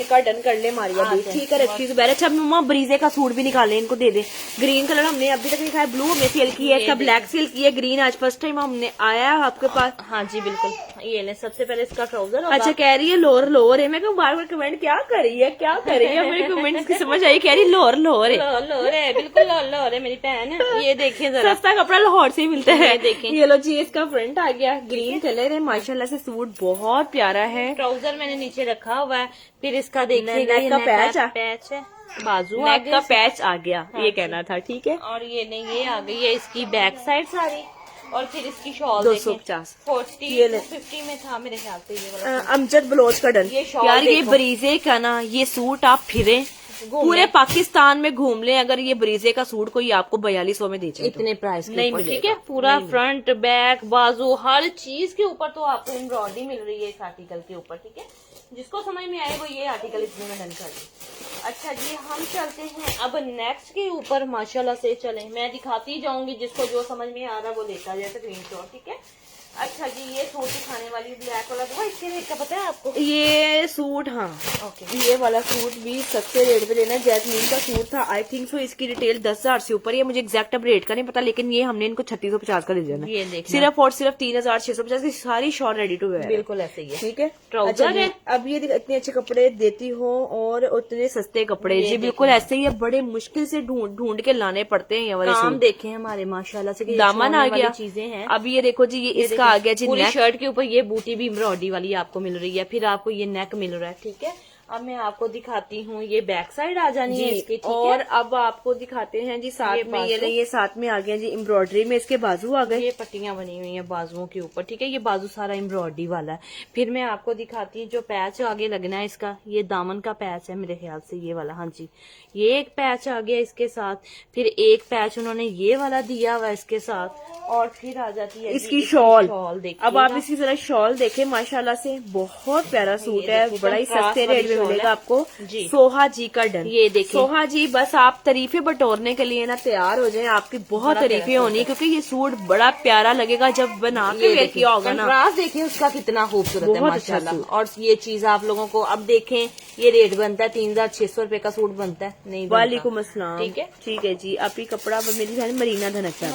का डन कर ले मारिया भी, ठीक है। रक्षी जुबैर। अच्छा मम्मा ब्रीजे का सूट भी निकाले, इनको दे दे। ग्रीन कलर हमने अभी तक नहीं खाया, ब्लू हमने सेल की है, इसका ब्लैक सेल की है, ग्रीन आज फर्स्ट टाइम हमने आया है आपके पास। हाँ जी बिल्कुल, ये ले। सबसे पहले इसका ट्राउजर होगा। अच्छा कह रही है लोअर है, मैं कहूँ बार बार कमेंट क्या कर रही है मेरे कमेंट्स की समझ आई, कह रही लोअर है। लोअर है, बिल्कुल लोअर है मेरी बहन। ये देखिए जरा, सस्ता कपड़ा लाहौर से ही मिलता है। देखें, ये लो जी, इसका फ्रंट आ गया, ग्रीन कलर है, माशाल्लाह से सूट बहुत प्यारा है। ट्राउजर मैंने नीचे रखा हुआ है। फिर इसका देखिएगा, नेक का पैच है, बाजू नेक का पैच आ गया, ये कहना था, ठीक है। और ये नहीं, ये आ गई है इसकी बैक साइड सारी। और फिर इसकी शॉल 250 50 में था मेरे ख्याल से ये वाला। अमजद बलोच का डन। ये शॉल यार ये ब्रीजे का ना, ये सूट आप फिरे पूरे पाकिस्तान में घूम ले, अगर ये ब्रीजे का सूट कोई आपको 4200 में दे जाए इतने प्राइस नहीं नहीं, ठीक मिलेगा। है। पूरा फ्रंट बैक बाजू हर चीज के ऊपर तो आपको एम्ब्रॉयडरी मिल रही है इस आर्टिकल के ऊपर, ठीक है। जिसको समझ में आए वो ये आर्टिकल इतने में डन कर ले। अच्छा जी, हम चलते हैं अब नेक्स्ट के ऊपर, माशाल्लाह से चलें। मैं दिखाती जाऊंगी, जिसको जो समझ में आ रहा है वो लेता जाए स्क्रीनशॉट, ठीक है। अच्छा जी, ये सूट दिखाने वाली ब्लैक वाला तो इसके रेट का पता है आपको? ये सूट, हाँ ओके, ये वाला सूट भी सस्ते रेट पे लेना है। जैस्मीन का सूट था, आई थिंक सो इसकी रिटेल 10,000 से ऊपर है, मुझे एग्जैक्ट अब रेट का नहीं पता, लेकिन ये हमने इनको 3650 का दे देना। ये देखिए, सिर्फ और सिर्फ 3650 की सारी शॉर्ट रेडी टू वेयर, बिल्कुल ऐसे ही है, ठीक है। ट्राउजर अच्छा है। अब ये इतने अच्छे कपड़े देती हो और उतने सस्ते कपड़े, जी बिल्कुल ऐसे ही है। बड़े मुश्किल से ढूंढ के लाने पड़ते हैं ये वाले काम सूट। देखे हमारे माशाल्लाह से, दामन आ गया, चीजें हैं। अब ये देखो जी, ये इसका आ गया जी पूरी नेक। शर्ट के ऊपर ये बूटी भी एम्ब्रॉयडरी वाली आपको मिल रही है। फिर आपको ये नेक मिल रहा है, ठीक है। अब मैं आपको दिखाती हूँ, ये बैक साइड आ जानी है इसकी, ठीक और है। अब आपको दिखाते हैं जी साथ में, ये साथ में आ गया जी एम्ब्रॉयडरी में, इसके बाजू आ गए, ये पट्टियां बनी हुई हैं बाजुओं के ऊपर, ठीक है। ये बाजू सारा एम्ब्रॉयडरी वाला है। फिर मैं आपको दिखाती हूँ जो पैच आगे लगना है इसका, ये दामन का पैच है मेरे ख्याल से, ये वाला, हाँ जी। ये एक पैच आ गया इसके साथ, फिर एक पैच उन्होंने ये वाला दिया हुआ इसके साथ, और फिर आ जाती है इसकी शॉल। देखिए, अब आप इसकी जरा शॉल देखें, माशाल्लाह से बहुत प्यारा सूट है, बड़ा ही सस्ते रेट में मिलेगा आपको जी। सोहा जी का डन, ये देखिए सोहा जी, बस आप तारीफे बटोरने के लिए ना तैयार हो जाए, आपकी बहुत तारीफें होनी, क्योंकि ये सूट बड़ा प्यारा लगेगा जब बना के वेयर किया होगा ना। कंट्रास्ट देखिए उसका कितना खूबसूरत है माशाल्लाह। और ये चीज आप लोगों को अब देखें, ये रेट बनता है 3600 रुपए का सूट बनता है, नहीं वालेकुम अस्सलाम, ठीक है जी। आप ही कपड़ा मेरी बहन मरीना धनक है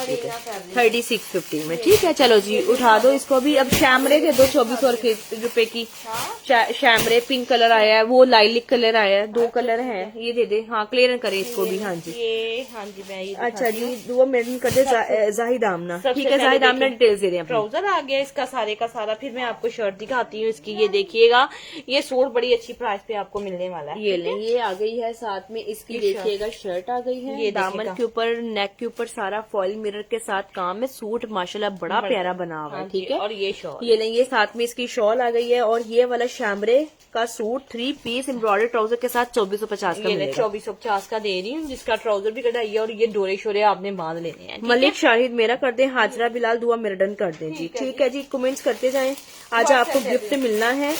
3650 में, ठीक है। चलो जी, उठा दो इसको भी। अब शैमरे दे दो 2400 रुपए की, शैमरे पिंक कलर आया है, वो लाइलिक कलर आया है, 2 कलर है, ये दे दे। हाँ क्लियर करे इसको भी, हाँ जी, ये हाँ जी मैं अच्छा जी, वो मेडन कर दे जाहिद आमना, ठीक है। जाहिद आमना डिटेल्स दे रहे हैं। ट्राउजर आ गया इसका सारे का सारा। फिर मैं आपको शर्ट दिखाती हूँ इसकी, ये देखिएगा, ये सूट बड़ी अच्छी प्राइस पे आपको मिलने वाला है। ये ले, ये आ गई है साथ में इसकी, देखिएगा शर्ट आ गई है, ये दामन के ऊपर, नेक के ऊपर सारा फॉइल मिरर के साथ काम है, सूट माशाल्लाह बड़ा प्यारा बना हुआ है, ठीक है। और ये शॉल, ये लेंगे साथ में इसकी शॉल आ गई है, और ये वाला शैमरे का सूट 3 पीस एम्ब्रॉयडरी ट्राउजर के साथ 2450 का मिलेगा। 2450 का दे रही हूँ, जिसका ट्राउजर भी कढ़ाई है, और ये डोरे शोरे आपने बांध लेने हैं। मलिक शाहिद मेरा कर दे, हाजरा बिलाल दुआ मेरडन कर दे जी, ठीक है जी। कमेंट्स करते जाएं। आज आपको गिफ्ट मिलना है,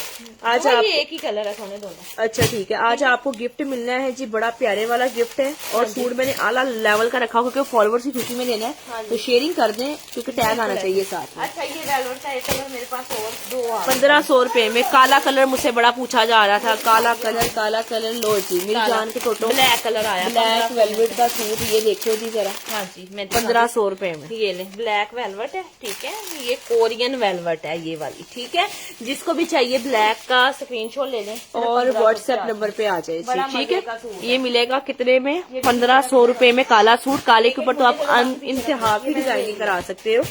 आज आप एक ही कलर है सोने दोनों। अच्छा ठीक है, आज आपको गिफ्ट मिलना है जी, बड़ा प्यारे वाला गिफ्ट है, और सूट मैंने आला लेवल का रखा, क्योंकि फॉलोवर्स की खुशी में लेना है, तो शेयरिंग कर दें, क्योंकि टैग आना चाहिए साथ में। अच्छा, ये वेलवेट का एक कलर मेरे पास और 2 1500 रुपए में। काला कलर मुझसे बड़ा पूछा जा रहा था, काला कलर लो जी, मेरी जान के टोटो ब्लैक कलर आया, ब्लैक वेलवेट का सूट, ये देखो जी जरा, हाँ जी मैं 1500 रुपए में। ये ले, ब्लैक वेलवेट है, ठीक है। ये कोरियन वेलवेट है ये वाली, ठीक है। जिसको भी चाहिए ब्लैक का स्क्रीनशॉट ले लें और व्हाट्सएप नंबर पे आ जाए, ठीक है। ये मिलेगा कितने में? 1500 रुपए में काला सूट, काले के ऊपर तो आप इंतहा की डिजाइनिंग करा सकते हो।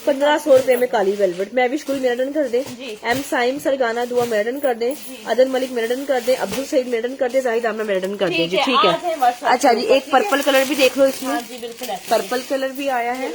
1500 रुपए में काली वेलवेट। मैं भी स्कूल मेरडन कर दे, एम साइम सरगाना दुआ मेरडन कर दे, अदन मलिक मेरडन कर दे, अब्दुल सईद मेरडन कर दे, जाहिद आमना मेरडन कर दे जी, ठीक है। अच्छा जी, एक पर्पल कलर भी देख लो इसमें, पर्पल कलर भी आया है,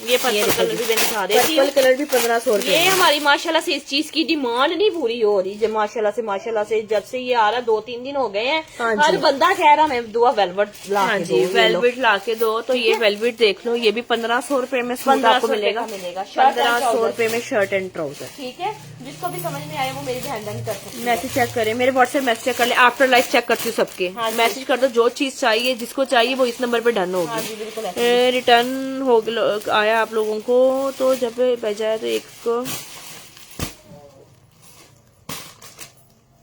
ये पर्पल कलर भी मैं दिखा देती हूँ। पर्पल कलर भी 1500 रुपए। ये हमारी माशाल्लाह से इस चीज की डिमांड नहीं पूरी हो रही, जब माशाल्लाह से जब से ये आ रहा 2-3 दिन हो गए हैं, हाँ हर जी। बंदा कह रहा मैं दुआ वेलवेट ला हाँ के जी, दो, वेलवेट ला के दो। तो ये वेलवेट देख लो, ये भी 1500 रुपए में सूट 1500 आपको मिलेगा। रुपए का मिलेगा। Shirt and 1500 trouser. रुपए में शर्ट एंड ट्राउजर। ठीक है, जिसको भी समझ में आए वो मेरी बहन डन कर सकती है। मैसेज चेक करें, मेरे व्हाट्सएप मैसेज चेक कर ले, आफ्टर लाइफ चेक करती हूँ सबके। हाँ जी। मैसेज कर दो, जो चीज चाहिए जिसको चाहिए वो इस नंबर पे डन हाँ होगी। जी बिल्कुल ऐसे। रिटर्न हो आया आप लोगों को, तो जब भेजा तो एक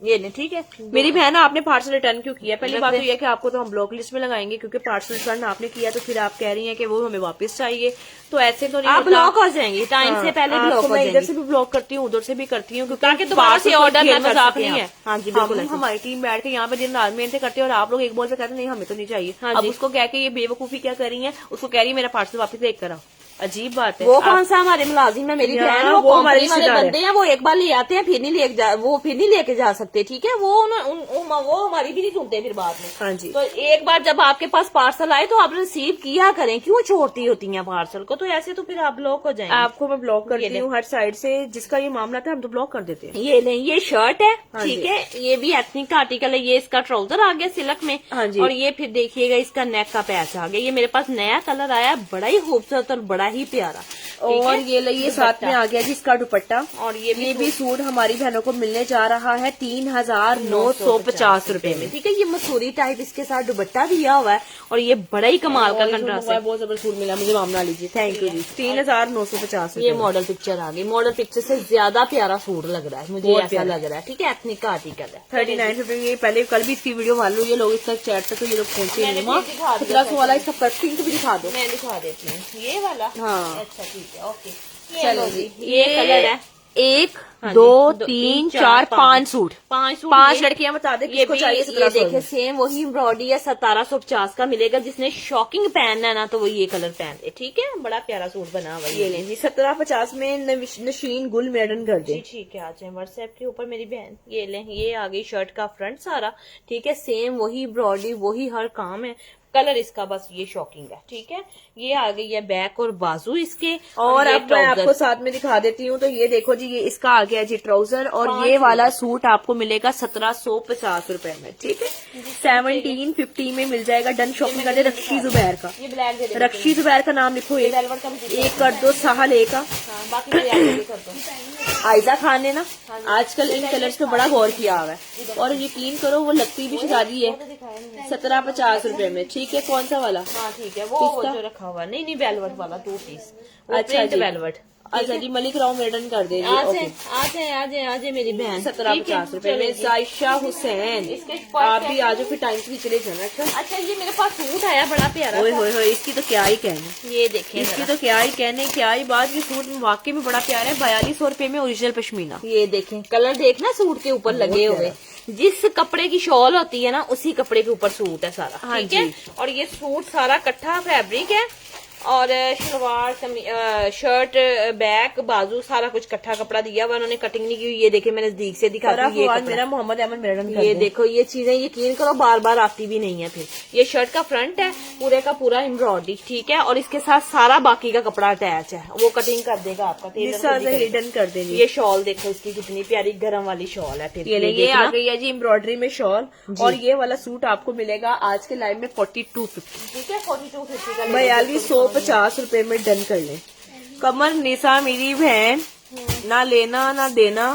ये नहीं, ठीक है। मेरी बहन आपने पार्सल रिटर्न क्यों किया? पहली बात तो रख यह कि आपको तो हम ब्लॉक लिस्ट में लगाएंगे, क्योंकि पार्सल रिटर्न आपने किया तो फिर आप कह रही हैं कि वो हमें वापस चाहिए, तो ऐसे तो नहीं आप होता। ब्लॉक हो जाएंगी, टाइम से पहले आपको ब्लॉक हो मैं इधर जाएंगी। से भी ब्लॉक करती हूँ, उधर से भी करती हूँ, क्योंकि ताकि दोबारा से पार्सल ऑर्डर ना कर मजाक सकें नहीं आप। है। हाँ जी बिल्कुल हम ऐसे। हमारी टीम बैठ के यहाँ पे दिन रात मेहनत करते हैं और आप लोग एक बॉल पे कहते हैं नहीं हमें तो नहीं चाहिए। हाँ अब जी। उसको कह के ये बेवकूफी क्या कर रही है, उसको कह रही है मेरा पार्सल वापस लेकर कराओ। अजीब बात है। वो आप- कौन सा हमारे मुलाजिम है, मेरी हाँ, बहन, वो हमारे कंपनी वाले रिश्तेदार बंदे हैं, वो एक बार ले आते हैं फिर नहीं लेके जा सकते, ठीक है। वो हमारी भी नहीं सुनते फिर बाद में। हाँ जी। तो एक बार जब आपके पास पार्सल आए तो आप रिसीव किया करें, क्यों छोड़ती होती हैं पार्सल को? तो ऐसे तो फिर आप ब्लॉक हो जाएंगे। आपको मैं ब्लॉक ये करती ले। हूँ हर साइड से, जिसका ये मामला था हम तो ब्लॉक कर देते हैं। ये ले, ये शर्ट है, हाँ ठीक जी। है। ये भी एथनिक का आर्टिकल है। ये इसका ट्राउजर आ गया सिल्क में। हाँ जी। और ये फिर देखिएगा इसका नेक का पैच आ गया। ये मेरे पास नया कलर आया, बड़ा ही खूबसूरत और बड़ा ही प्यारा। ठीक और है? ये साथ में आ गया जी इसका दुपट्टा। और ये भी सूट हमारी बहनों को मिलने जा रहा है 3950 रुपए में। ठीक है। ये मसूरी टाइप इसके साथ दुपट्टा दिया हुआ है और ये बड़ा ही कमाल का और कंट्रास्ट इसमें है। बहुत जबरदस्त सूट मिला मुझे, मामला लीजिए। थैंक यू जी। 3950 ये मॉडल पिक्चर आ गई। मॉडल पिक्चर से ज्यादा प्यारा सूट लग रहा है मुझे, बहुत ऐसा प्यारा। लग रहा है। ठीक है, एथनिक का आर्टिकल है। 3950। ये पहले कल भी इसकी वीडियो मालूम, ये लोग इसका चैट पे तो ये लोग पहुंचे मैंने नहीं। भी दिखा दिया 1700 वाला इसका कट पिंक भी दिखा दो। मैं दिखा देती हूँ ये वाला। हाँ। अच्छा ठीक है, ओके। चलो जी, जी। ये कलर है। 1 हाँ 2 जी, 3 4 5 सूट। 5 सूट। 5 ये- लड़कियां बता दे ये किसको भी चाहिए। ये 1700 देखे में। सेम वही एम्ब्रॉयडरी है, 1750 का मिलेगा। जिसने शॉकिंग पहनना है ना तो वो ये कलर पहन ले, ठीक है। बड़ा प्यारा सूट बना हुआ है ये लें जी 1750 में नशीन गुल मेडन कर जी, दे। ठीक है। आ जाए व्हाट्सएप के ऊपर मेरी बहन। ये लें, ये आ गई शर्ट का फ्रंट सारा, ठीक है। सेम वही एम्ब्रॉयडरी, वही हर काम है। कलर इसका बस ये शॉकिंग है, ठीक है। ये आ गई है बैक और बाजू इसके। और ये अब मैं ट्राउजर। आपको साथ में दिखा देती हूँ। तो ये देखो जी, ये इसका आ गया जी ट्राउजर, और 5 ये वाला सूट आपको मिलेगा 1750 रुपए में, ठीक है। 1750 में मिल जाएगा। डन शॉपिंग कर दे। रक्षी जुबैर का, ये ब्लैक दे दे। रक्षी जुबैर का नाम लिखो। एक वेलवेट का भी दिखा। एक कर दो, साहल एक का। हाँ, बाकी तो यार ये कर दो। आयजा खान ने ना आजकल इन कलर्स पे बड़ा गौर किया हुआ है, और यकीन करो वो लगती भी शिकारी है। 1750 रुपए में, ठीक है। कौन सा वाला? हाँ ठीक है, वो किसका? जो रखा हुआ नहीं वेलवेट वाला 2 पीस। अच्छा जी। वेलवेट। अच्छा जी, मलिक राव मेडन कर दे। आजे मेरी बहन। 1750 रुपए में। साइशा हुसैन, इसके आप भी आ जाओ, फिर टाइम से चले जाना। अच्छा। अच्छा, ये मेरे पास सूट आया बड़ा प्यारा ओए सा। होए होए, इसकी तो क्या ही कहने, ये देखें इसकी जरा। तो क्या ही कहने, क्या ही बात। ये सूट वाकई में बड़ा प्यारा है। 4200 रुपए में ओरिजिनल पश्मीना। ये देखें कलर, देखना सूट के ऊपर लगे बहुत हुए। जिस कपड़े की शॉल होती है ना उसी कपड़े के ऊपर सूट है सारा, हाँ ठीक है। जी। और ये सूट सारा कट्ठा फैब्रिक है। और शलवार, शर्ट, बैक, बाजू सारा कुछ कट्ठा कपड़ा दिया हुआ। उन्होंने कटिंग नहीं की हुई। ये देखे मैं नजदीक से दिखाती हूँ। ये कपड़ा। मेरा मोहम्मद अहमद मेडन कर ये दे। देखो, ये चीजें यकीन करो बार बार आती भी नहीं है फिर। ये शर्ट का फ्रंट है, पूरे का पूरा एम्ब्रॉयडरी, ठीक है। और इसके साथ सारा बाकी का कपड़ा अटैच है, वो कटिंग कर देगा आपका टेलर खुद ही करेगा। हिडन कर देंगे। ये शॉल देखो इसकी कितनी प्यारी गरम वाली शॉल है। फिर ये आ देखना। गई है जी एम्ब्रॉयडरी में शॉल, और ये वाला सूट आपको मिलेगा आज के लाइव में 4250। ठीक है, 4250 का। 4250 रुपए में डन कर ले। कमर निशा मेरी बहन, ना लेना ना देना,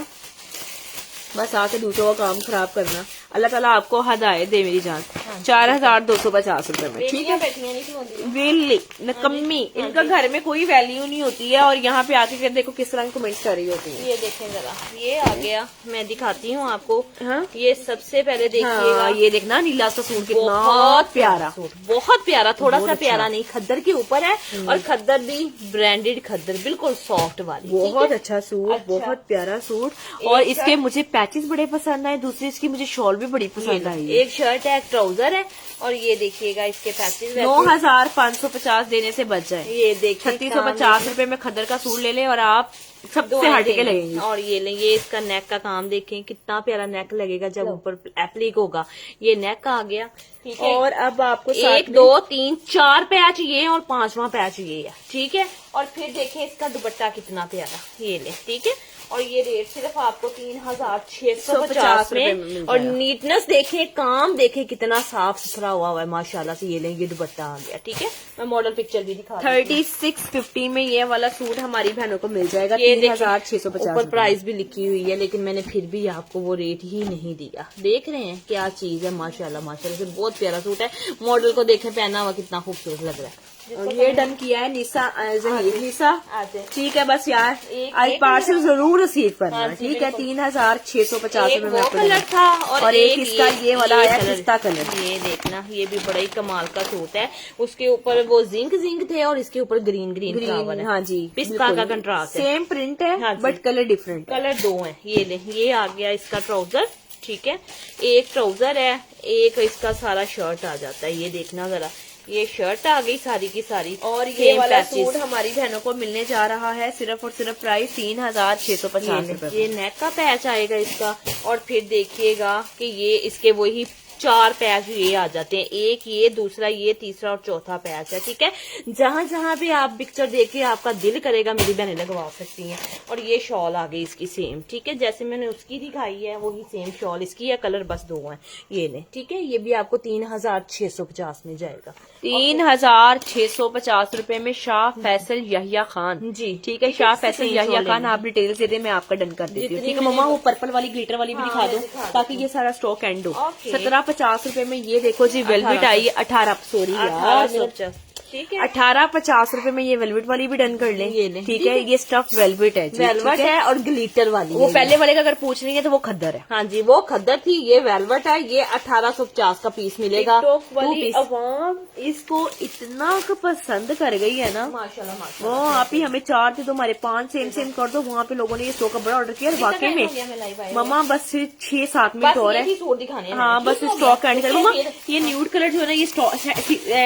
बस आके दूसरों का काम खराब करना। अल्लाह ताला आपको हदायत दे मेरी जान। 4250 रुपए में, ठीक है। बैठियां नहीं क्यों होती? वेली नकम्मी, इनका घर में कोई वैल्यू नहीं होती है, और यहाँ पे आके फिर देखो किस तरह कमेंट कर रही होती है। ये देखें जरा, ये आ गया, मैं दिखाती हूँ आपको। हाँ? ये सबसे पहले देखिएगा। हाँ, ये देखना नीला सा सूट कितना बहुत प्यारा। सूट, बहुत प्यारा, थोड़ा बहुत सा अच्छा। प्यारा नहीं, खद्दर के ऊपर है। और खद्दर भी ब्रांडेड खद्दर, बिल्कुल सॉफ्ट वाली। बहुत अच्छा सूट, अच्छा। बहुत प्यारा सूट। और इसके मुझे पैचेस बड़े पसंद आए, दूसरी इसकी मुझे शॉल भी बड़ी पसंद आई। एक शर्ट है, एक ट्राउजर है। और ये देखिएगा इसके पैसेज 9550 देने से बच जाए। ये देखिए 3650 रुपए में खद्दर का सूट ले लें और आप सबसे हट के लगेंगे। और ये लें, ये इसका नेक का काम देखें कितना प्यारा नेक लगेगा जब ऊपर एप्लिक होगा। ये नेक आ गया, ठीक है। और अब आपको 1 2 3 4 पैच ये और 5वां पैच ये है, ठीक है। और फिर देखें इसका दुपट्टा कितना प्यारा, ये ले, ठीक है। और ये रेट सिर्फ आपको 3650 रुपए में में। मिल और जाएगा। नीटनेस देखें, काम देखें कितना साफ सुथरा हुआ है माशाल्लाह से। ये ले, ये दुपट्टा आ गया, ठीक है। मैं मॉडल पिक्चर भी दिखा देती हूँ। 3650 में ये वाला सूट हमारी बहनों को मिल जाएगा। ये 3650 ऊपर प्राइस भी लिखी हुई है, लेकिन मैंने फिर भी आपको वो रेट ही नहीं दिया। देख रहे हैं क्या चीज है, माशाल्लाह माशाल्लाह से बहुत प्यारा सूट है। मॉडल को देखें, पहना हुआ कितना खूबसूरत लग रहा है। और ये डन किया है निशा जहीर निशा। आते ठीक है, बस यार एक- आज एक पार्सल जरूर रिसीव करना। हाँ जी, ठीक है, बिल्कुल। 3650 एक रुपए में वो आपको कलर देना। था और एक इसका ये वाला आया पिस्ता कलर। ये देखना, ये भी बड़ा ही कमाल का सूट है। उसके ऊपर वो जिंक थे और इसके ऊपर ग्रीन ग्रीन ग्रीन, हाँ जी, पिस्ता का कंट्रास्ट है। सेम प्रिंट है हाँ जी। बट कलर डिफरेंट है। कलर 2 है। ये ले, ये आ गया इसका ट्राउजर, ठीक है। एक ट्राउजर है, एक इसका सारा शर्ट आ जाता है। ये देखना जरा, ये शर्ट आ गई सारी की सारी। और ये Same वाला patches। सूट हमारी बहनों को मिलने जा रहा है सिर्फ और सिर्फ प्राइस 3650 रुपए। ये नेक का पैच आएगा इसका। और फिर देखिएगा कि ये इसके वही 4 पैच ये आ जाते हैं, एक ये, दूसरा ये, तीसरा और चौथा पैच है, ठीक है। जहां जहां भी आप पिक्चर देखे आपका दिल करेगा मेरी बहनें लगवा सकती हैं। और ये शॉल आ गई इसकी सेम, ठीक है, जैसे मैंने उसकी दिखाई है वही सेम शॉल इसकी है। कलर बस 2 है। ये ले, ठीक है। ये भी आपको 3650 में जाएगा। 3650 रुपए में शाह फैसल यहिया खान। जी, ठीक है, शाह फैसल स्क्रीनशॉट यहिया खान लेना। आप डिटेल्स दे दे, मैं आपका डन कर देती हूँ। जितनी ठीक है मैंने- मम्मा, वो पर्पल वाली ग्लिटर वाली भी हाँ, दिखा दो मैं दिखा ताकि देती ये सारा स्टॉक एंड हो। ओके। 1750 रुपए में ये देखो जी वेलवेट आई है। 18 सॉरी यार, 1850, ठीक है। 1850 रुपए में ये वेलवेट वाली भी डन कर लें। ये लें, ठीक है, ये स्टफ वेलवेट है जी, वेलवेट ठीक है और ग्लिटर वाली वो है। पहले वाले का अगर पूछ रही है तो वो खद्दर है। हाँ जी, वो खद्दर थी, ये वेलवेट है। ये 1850 का पीस मिलेगा। टिकटॉक 2 वाली पीस। अवाम इसको इतना पसंद कर गई है ना, माशाल्लाह वो माशाल्लाह। आप ही हमें 4 थे तो हमारे 5 सेम कर दो। वहाँ पे लोगों ने ये स्टॉक का बड़ा ऑर्डर किया और वाकई में मम्मा बस 6-7 मिनट और है। सूट दिखाने हैं। हाँ, बस ठीक हो स्टॉक गया? एंड कर ठीक है, मम्मा। फिर- ये न्यूड कलर जो है ना, ये स्टॉक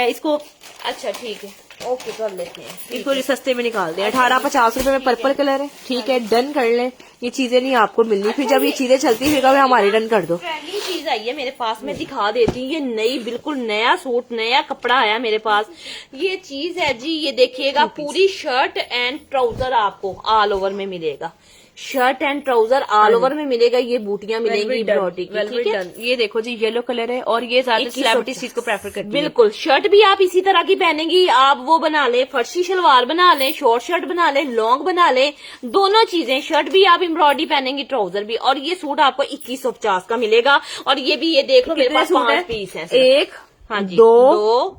इसको अच्छा ठीक है, ओके कर लेते हैं। इसको सस्ते में निकाल दें। 1850 रुपए में पर्पल कलर है, ठीक है, डन कर लें। ये चीजें नहीं आपको मिलनी, फिर जब ये चीजें चलती फिर कभी हमारी डन कर दो। ट्रेंडिंग चीज आई है मेरे पास, मैं दिखा देती हूँ। ये नई, बिल्कुल नया सूट, नया कपड़ा आया मेरे पास। ये चीज है जी, ये देखिएगा, पूरी शर्ट एंड ट्राउजर आपको ऑल ओवर में मिलेगा। Shirt and trouser all over में मिलेगा। ये बूटियां मिलेंगी एम्ब्रॉयडरी की, ठीक है। ये देखो जी, येलो कलर है और ये ज्यादा 2100 सेलिब्रिटी चीज को प्रेफर करती है। बिल्कुल। शर्ट भी आप इसी तरह की पहनेंगी, आप वो बना लें, फर्शी शलवार बना लें, शॉर्ट शर्ट बना लें, लॉन्ग बना लें, दोनों चीजें। शर्ट भी आप एम्ब्रॉयडरी पहनेंगी, ट्राउजर भी। और ये सूट आपको 2150 का मिलेगा। और ये भी, ये देख लो, मेरे पास 5 पीस है। एक, हाँ जी, 2,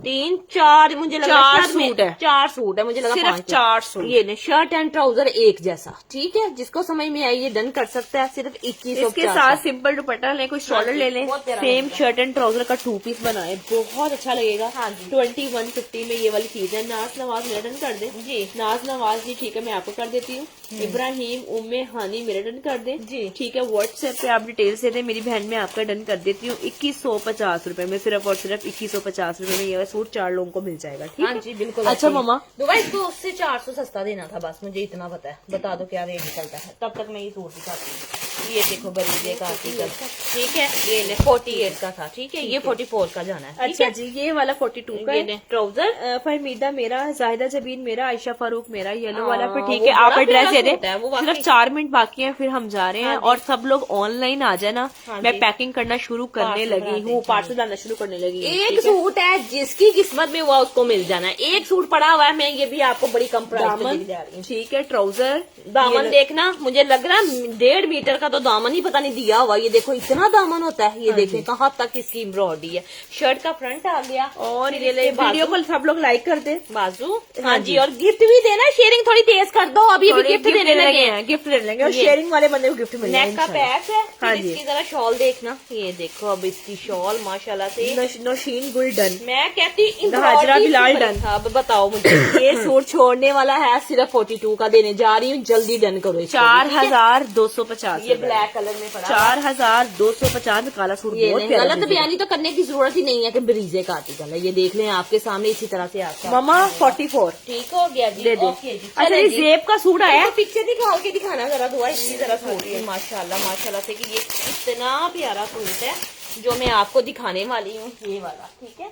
3, 4 मुझे लगा 4 शर्ट में सूट है। 4 सूट है, मुझे लगा सिर्फ 5 4 सूट। ये ले, शर्ट एंड ट्राउजर एक जैसा, ठीक है। जिसको समझ में आई ये डन कर सकता है। सिर्फ 2150 इसके साथ सिंपल दुपट्टा लें, कोई शॉलर ले लें, बहुत प्यारा सेम लगेगा। शर्ट एंड ट्राउजर का 2 पीस बनाए, बहुत अच्छा लगेगा। हाँ जी। 2150 में ये वाली चीज है। नाज नवाज मेरा डन कर दे जी। नाज नवाज जी, ठीक है, मैं आपको कर देती हूँ। इब्राहिम उम्मे हानी मेरा डन कर दे जी। ठीक है। व्हाट्सएप पे आप डिटेल्स दे दें, मेरी बहन में आपका डन कर देती हूँ। 2150 रुपए में, सिर्फ और सिर्फ 2150 रुपए में ये सूट 4 लोगों को मिल जाएगा। ठीक हाँ है जी, बिल्कुल। अच्छा मम्मा, दुबई इसको उससे 400 सस्ता देना था, बस मुझे इतना पता है। बता दो क्या रेट निकलता है, तब तक मैं ये सूट दिखाती हूँ। ये देखो बरीजे का आर्टिकल, ठीक है। ये ले 48 का था, ठीक है। ये 44 का जाना है, ठीक अच्छा है। जी, ये वाला 42 का ये है। ले ट्राउजर। फहमीदा मेरा, जाहिदा जबीन मेरा, आयशा फारूक मेरा, येलो हाँ, वाला पे, ठीक वो है। आप बड़ा एड्रेस दे प्यारा सूट है, वो दें। वाकई। सिर्फ 4 मिनट बाकी हैं, फिर हम जा रहे हैं। हाँ जी। और सब लोग ऑनलाइन आ जाए ना, हाँ मैं जी। पैकिंग करना शुरू करने पार्सल लगी बनाते हूँ, हैं। पार्सल डालना शुरू करने लगी हूँ, एक ठीक है? सूट है जिसकी किस्मत में हुआ उसको मिल जाना है। एक सूट पड़ा हुआ है, मैं ये भी आपको बड़ी कम प्राइस पे दामन, देने जा रही हूँ। ठीक है, ट्राउजर, दामन देखना, मुझे लग रहा है 1.5 मीटर का तो दामन ही पता नहीं दिया हुआ। ये देखो इतना दामन होता है। ये हाँ देखें जी। कहाँ तक इसकी एम्ब्रॉयडरी है। शर्ट का फ्रंट आ गया और फिर ये ले, इसके वीडियो बाजू- को सब लोग लाइक कर दे। बाजू। हाँ हाँ जी। जी, और गिफ्ट भी देना। शेयरिंग थोड़ी तेज कर दो, अभी भी गिफ्ट देने लगे हैं। गिफ्ट दे लेंगे और ये। शेयरिंग वाले बंदे को गिफ्ट मिलेगा नेक का इंशाल्लाह। पैच है। हाँ फिर जी। इसकी जरा शॉल देखना, ये देखो अब इसकी शॉल माशाल्लाह से। नौशीन गुल्डन, मैं कहती हाजरा बिलाल डन। अब बताओ मुझे, ये सूट छोड़ने वाला है सिर्फ 42 का देने जा रही हूँ। जल्दी डन करो इसको, ठीक है? 4250। ये ब्लैक कलर में पड़ा। 4250 काला सूट ये बहुत नहीं, प्यारा गलत सूट है। बयानी तो करने की जरूरत ही नहीं है कि ब्रीजे का आर्टिकल है। ये देख लें आपके सामने इसी तरह से आपका ममा 44 ठीक हो गया जी। दे दे। ओके जी, अच्छा, चलें ये जी। जेब का सूट आया है। पिक्चर निकाल के दिखाना जरा दुआ इसी तरह सूट है। माशाल्लाह माशाल्लाह से कि ये इतना प्यारा सूट है जो मैं आपको दिखाने वाली हूँ, ये वाला, ठीक है।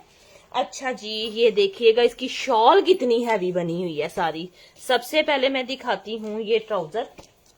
अच्छा जी, ये देखिएगा इसकी शॉल कितनी हैवी बनी हुई है सारी। सबसे पहले मैं दिखाती हूँ ये ट्राउजर,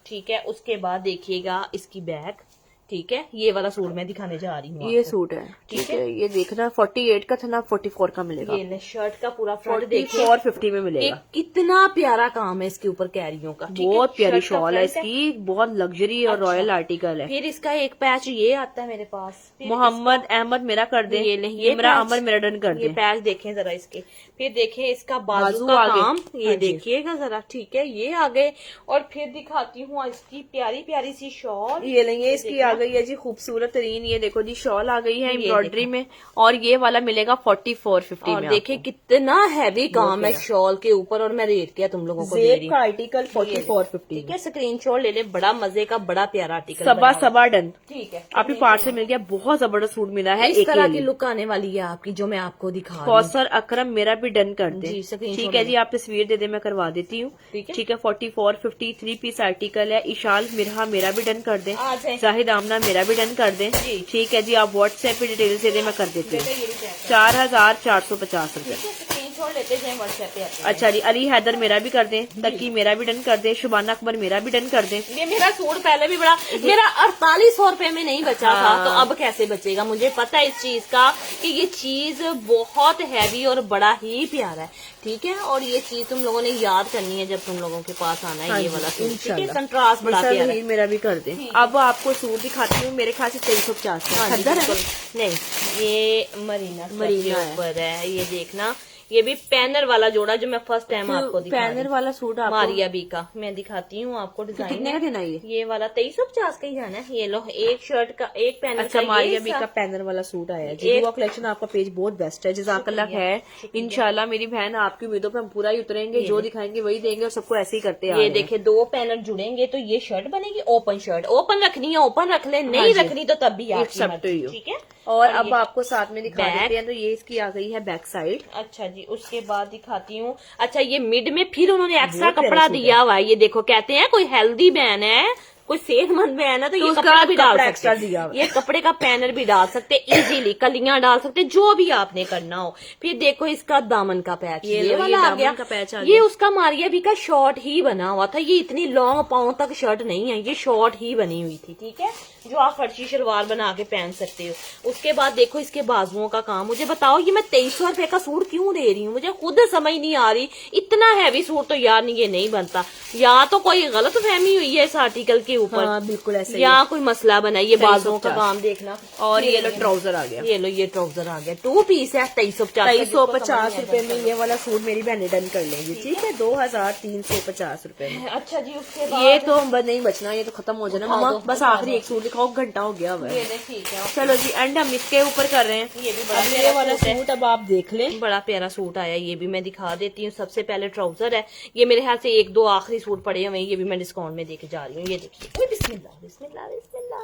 ठीक है। उसके बाद देखिएगा इसकी बैक, ठीक है। ये वाला सूट मैं दिखाने जा रही हूँ ये आपको। सूट है, ठीक है। ये देखना 48 का था ना, 44 का मिलेगा। ये शर्ट का पूरा फ्रंट देखिए, 44.50 में कि मिलेगा। कितना प्यारा काम है इसके ऊपर कैरियों का, ठीक है? बहुत प्यारी शर्ट का शॉल है फ्रंट इसकी, बहुत लग्जरी और अच्छा। रॉयल आर्टिकल है। फिर इसका एक पैच ये आता है मेरे पास। फिर मोहम्मद अहमद मेरा कर दे, ये ले, ये मेरा पैच- अमर मेरा डन कर ये दे। पैच देखें जरा इसके। फिर देखें इसका बाजू बाजू का आगे। काम, ये हाँ जी। देखिएगा जरा, ठीक है। ये आगे, और फिर दिखाती हूँ इसकी प्यारी प्यारी सी शॉल। ये लेंगे, इसकी आ गई है जी खूबसूरत तरीन। ये देखो जी शॉल आ गई है एम्ब्रॉयडरी में, और ये वाला मिलेगा 44.50 और में। देखिए कितना हैवी काम है शॉल के ऊपर, और मैं रेट किया तुम लोगों को दे रही जेब का आर्टिकल 44.50, ठीक है। स्क्रीनशॉट ले ले, बड़ा मजे का बड़ा प्यारा आर्टिकल सबा सबा डन। ठीक है। आपकी पार्सल मिल गया, बहुत जबरदस्त सूट मिला है। इस एक तरह ये की ले। लुक आने वाली है आपकी, जो मैं आपको दिखा रही हूँ। कौसर अकरम मेरा भी डन कर दे, जी, screenshot ठीक है ले जी। आप तस्वीर दे दे, मैं करवा देती हूँ, ठीक है। ठीक है। 44.50 3 पीस आर्टिकल है। इशाल मिरहा मेरा भी डन कर दे, आ जाए। जाहिद आमना मेरा भी डन कर दे, जी। ठीक है जी। आप व्हाट्सएप पे डिटेल से दे, मैं कर देती हूँ। ये भी check करो। 4450 रुपए। ठीक है, स्क्रीनशॉट लेते जाए व्हाट्सएप पे आते हैं। अच्छा जी। अली हैदर मेरा भी कर दें, तकी मेरा भी डन कर दे, शुबाना अकबर मेरा भी डन कर दें। ये मेरा सूट पहले भी बड़ा, मेरा 4800 रुपए में नहीं बचा था, हाँ। तो अब कैसे बचेगा? मुझे पता है इस चीज का कि ये चीज बहुत हैवी और बड़ा ही प्यारा है, ठीक है। और ये चीज तुम लोगों ने याद करनी है जब तुम लोगों के पास आना है। हाँ ये जी, वाला सूट, ठीक है। इंशाल्लाह। कंट्रास्ट बड़ा प्यारा है। मेरा भी कर दे। अब आपको सूट दिखाती हूँ, मेरे ख्याल से 2350 हाँ जी, खद्दर है। बिल्कुल। नहीं, ये मरीना मरीना के ऊपर है। ये देखना, ये भी पैनर वाला जोड़ा जो मैं फर्स्ट टाइम आपको दिखा रही पैनर हूँ। वाला सूट आपको मारिया बी का मैं दिखाती हूँ आपको तो डिजाइन। कितने का देना ये वाला 2350 का ही जाना है। ये लो, एक शर्ट का एक पैनर अच्छा, का मारिया ये बी का पैनर वाला सूट आया है जी। एक- दुआ कलेक्शन आपका पेज बहुत बेस्ट है, जज़ाकल्लाह खैर। इंशाल्लाह मेरी बहन, आपकी उम्मीदों पे हम पूरा ही उतरेंगे, जो दिखाएंगे वही देंगे, और सबको ऐसे ही करते आ ये रहे हैं। देखे, दो पैनल जुड़ेंगे तो ये शर्ट बनेगी ओपन शर्ट। ओपन रखनी है ओपन रख ले, हाँ नहीं जी। रखनी तो तब भी It's आपकी up to मर्जी, you। ठीक है। और अब ये- आपको साथ में दिखा बैक। देते हैं, तो ये इसकी आ गई है बैक साइड। अच्छा जी, उसके बाद दिखाती हूँ। अच्छा, ये मिड में फिर उन्होंने एक्स्ट्रा बहुत प्यारा कपड़ा सूट दिया हुआ है। ये देखो, कहते हैं कोई हेल्दी बहन है, कोई सेहतमंद बहन है, तो ये उसका कपड़ा भी डाल कपड़ा सकते एक्स्ट्रा हैं। दिया हुआ है। ये कपड़े का पैनल भी डाल सकते, इजीली कलियां डाल सकते, जो भी आपने करना हो। फिर देखो इसका दामन का पैच, ये लो, ये वाला आ दामन गया। का पैच आ ये गया। उसका मारिया भी का शॉर्ट ही बना हुआ था। ये इतनी लॉन्ग पाँव तक शर्ट नहीं है, ये शॉर्ट ही बनी हुई थी, ठीक है, जो आप फर्शी शलवार बना के पहन सकते हो। उसके बाद देखो इसके बाजुओं का काम। मुझे बताओ, ये मैं 2300 रुपए का सूट क्यों दे रही हूँ? मुझे खुद समझ नहीं आ रही। इतना हैवी सूट तो यार नहीं, ये नहीं बनता। या तो कोई गलत फहमी हुई है इस आर्टिकल के ऊपर, हाँ, बिल्कुल ऐसे ही या कोई मसला बना। ये बाजुओं का 2350 काम देखना। और ये लो ट्राउजर आ गया। ये लो, ये ट्राउजर आ गया, 2 पीस है 2350। 2350 रुपए में ये वाला सूट मेरी बहनें डन कर लेंगी, ठीक है। 2350 रुपए में। अच्छा जी, उसके बाद ये तो नहीं बचना, ये तो खत्म हो जाना उठा मम्मा। दो, बस उठा आखिरी दो। एक सूट दिखाओ, घंटा हो गया हुआ है। ये ठीक है। चलो जी, एंड हम इसके ऊपर कर रहे हैं। ये भी बड़ा अब ये प्यारा वाला सूट है। सूट अब आप देख लें। बड़ा प्यारा सूट आया, ये भी मैं दिखा देती हूँ। सबसे पहले ट्राउजर है। ये मेरे ख्याल से 1-2 आखिरी सूट पड़े हुए हैं, ये भी मैं डिस्काउंट में देके जा रही हूँ। ये देखिए, ओए बिस्मिल्लाह बिस्मिल्लाह बिस्मिल्लाह।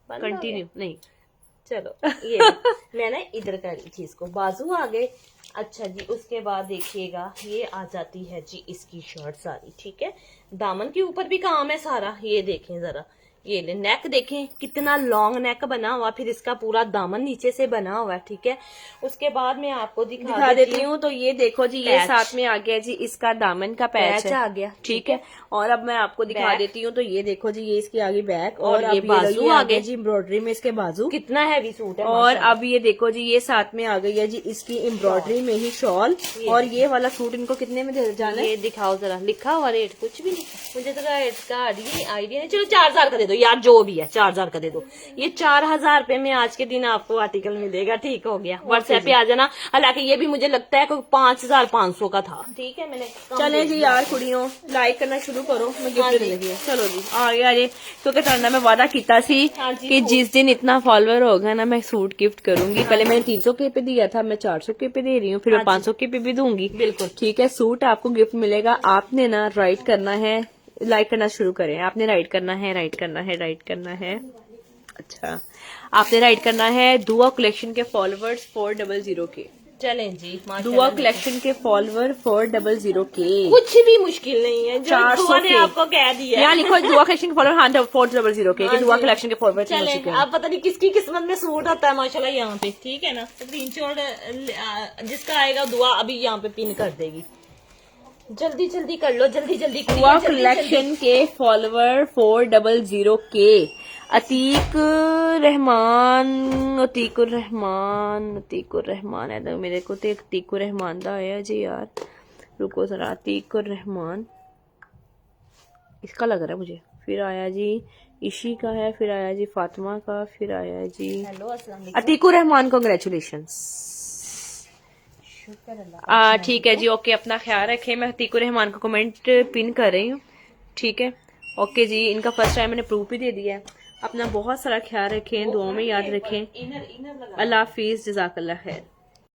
बंद हो कंटिन्यू गया। नहीं, चलो, ये लो। मैं ना इधर करी थी इसको, बाजू आ गए। अच्छा जी, उसके बाद देखिएगा, ये आ जाती है जी इसकी शर्ट सारी, ठीक है। दामन के ऊपर भी काम है सारा। ये देखें जरा, ये ले, नेक देखें कितना लॉन्ग नेक बना हुआ, फिर इसका पूरा दामन नीचे से बना हुआ है, ठीक है। उसके बाद मैं आपको दिखा देती हूँ। तो ये देखो जी, ये पैच। साथ में आ गया जी इसका दामन का पैच है, आ गया, ठीक है। और अब मैं आपको दिखा बैक। देती हूँ। तो ये देखो जी, ये इसकी आगे बैक, और और ये अब बाजू ये आ आ गया गए जी एम्ब्रॉयडरी में इसके बाजू। कितना हैवी सूट है। और माशाल्लाह। अब ये देखो जी, ये साथ में आ गई है जी इसकी एम्ब्रॉयडरी में ही शॉल। और ये वाला सूट इनको कितने में दे जाना है? ये दिखाओ जरा, लिखा हुआ रेट कुछ भी नहीं, मुझे तो रेट का आइडिया नहीं। चलो 4000 का दे दो यार, जो भी है 4000 का दे दो। ये 4000 रुपए में आज के दिन आपको आर्टिकल मिलेगा, ठीक हो गया। व्हाट्सएप पे आ जाना। हालांकि ये भी मुझे लगता है कोई 5500 का था, ठीक है। मैंने चले जी यार कुड़ियों, लाइक करना शुरू करो, मैं गिफ्ट दे लगी। चलो जी, आ गया ये। क्योंकि तरना मैं वादा किया सी हाँ जी, कि जिस दिन इतना फॉलोअर होगा ना, मैं सूट गिफ्ट करूंगी। पहले मैंने 300 के पे दिया था, मैं 400 के पे दे रही हूँ, फिर मैं 500 के पे भी दूंगी। बिल्कुल ठीक है, सूट आपको गिफ्ट मिलेगा। आपने ना राइट करना है, लाइक करना शुरू करें। आपने राइट करना है, राइट करना है, राइट करना है। अच्छा, आपने राइट करना है दुआ कलेक्शन के फॉलोवर्स 400 के, चलें जी दुआ माशाल्लाह। कलेक्शन के फॉलोवर 400K। कुछ भी मुश्किल नहीं है, जो 400 दुआ ने के। आपको कह दिया यहाँ लिखो दुआ कलेक्शन के फॉलोवर 400K हाँ दुआ जी। कलेक्शन के फॉलोवर हो चलें, चुके हैं। अब पता नहीं किसकी किस्मत में सूट आता है माशाल्लाह यहाँ पे, ठीक है ना। स्क्रीनशॉट जिसका आएगा दुआ अभी यहाँ पे पिन कर देगी। जल्दी जल्दी कर लो, जल्दी जल्दी करिए, दुआ जल्दी, कलेक्शन के फॉलोवर 400K। अतीक रहमान है तो मेरे को तो अतीक रहमान दा आया जी यार, रुको जरा। अतीक रहमान इसका लग रहा है मुझे। फिर आया जी इशी का है, फिर आया जी फातिमा का, फिर आया जी हेलो अस्सलाम वालेकुम। अतीक रहमान। कांग्रेचुलेशंस। ठीक है जी, ओके, अपना ख्याल रखें। मैं अतीक रहमान का कमेंट पिन कर रही हूँ, ठीक है। ओके जी, इनका फर्स्ट टाइम मैंने प्रूफ भी दे दिया है। अपना बहुत सारा ख्याल रखें, दुआ में याद रखें। अल्लाह हाफिज, जज़ाकल्लाह खैर।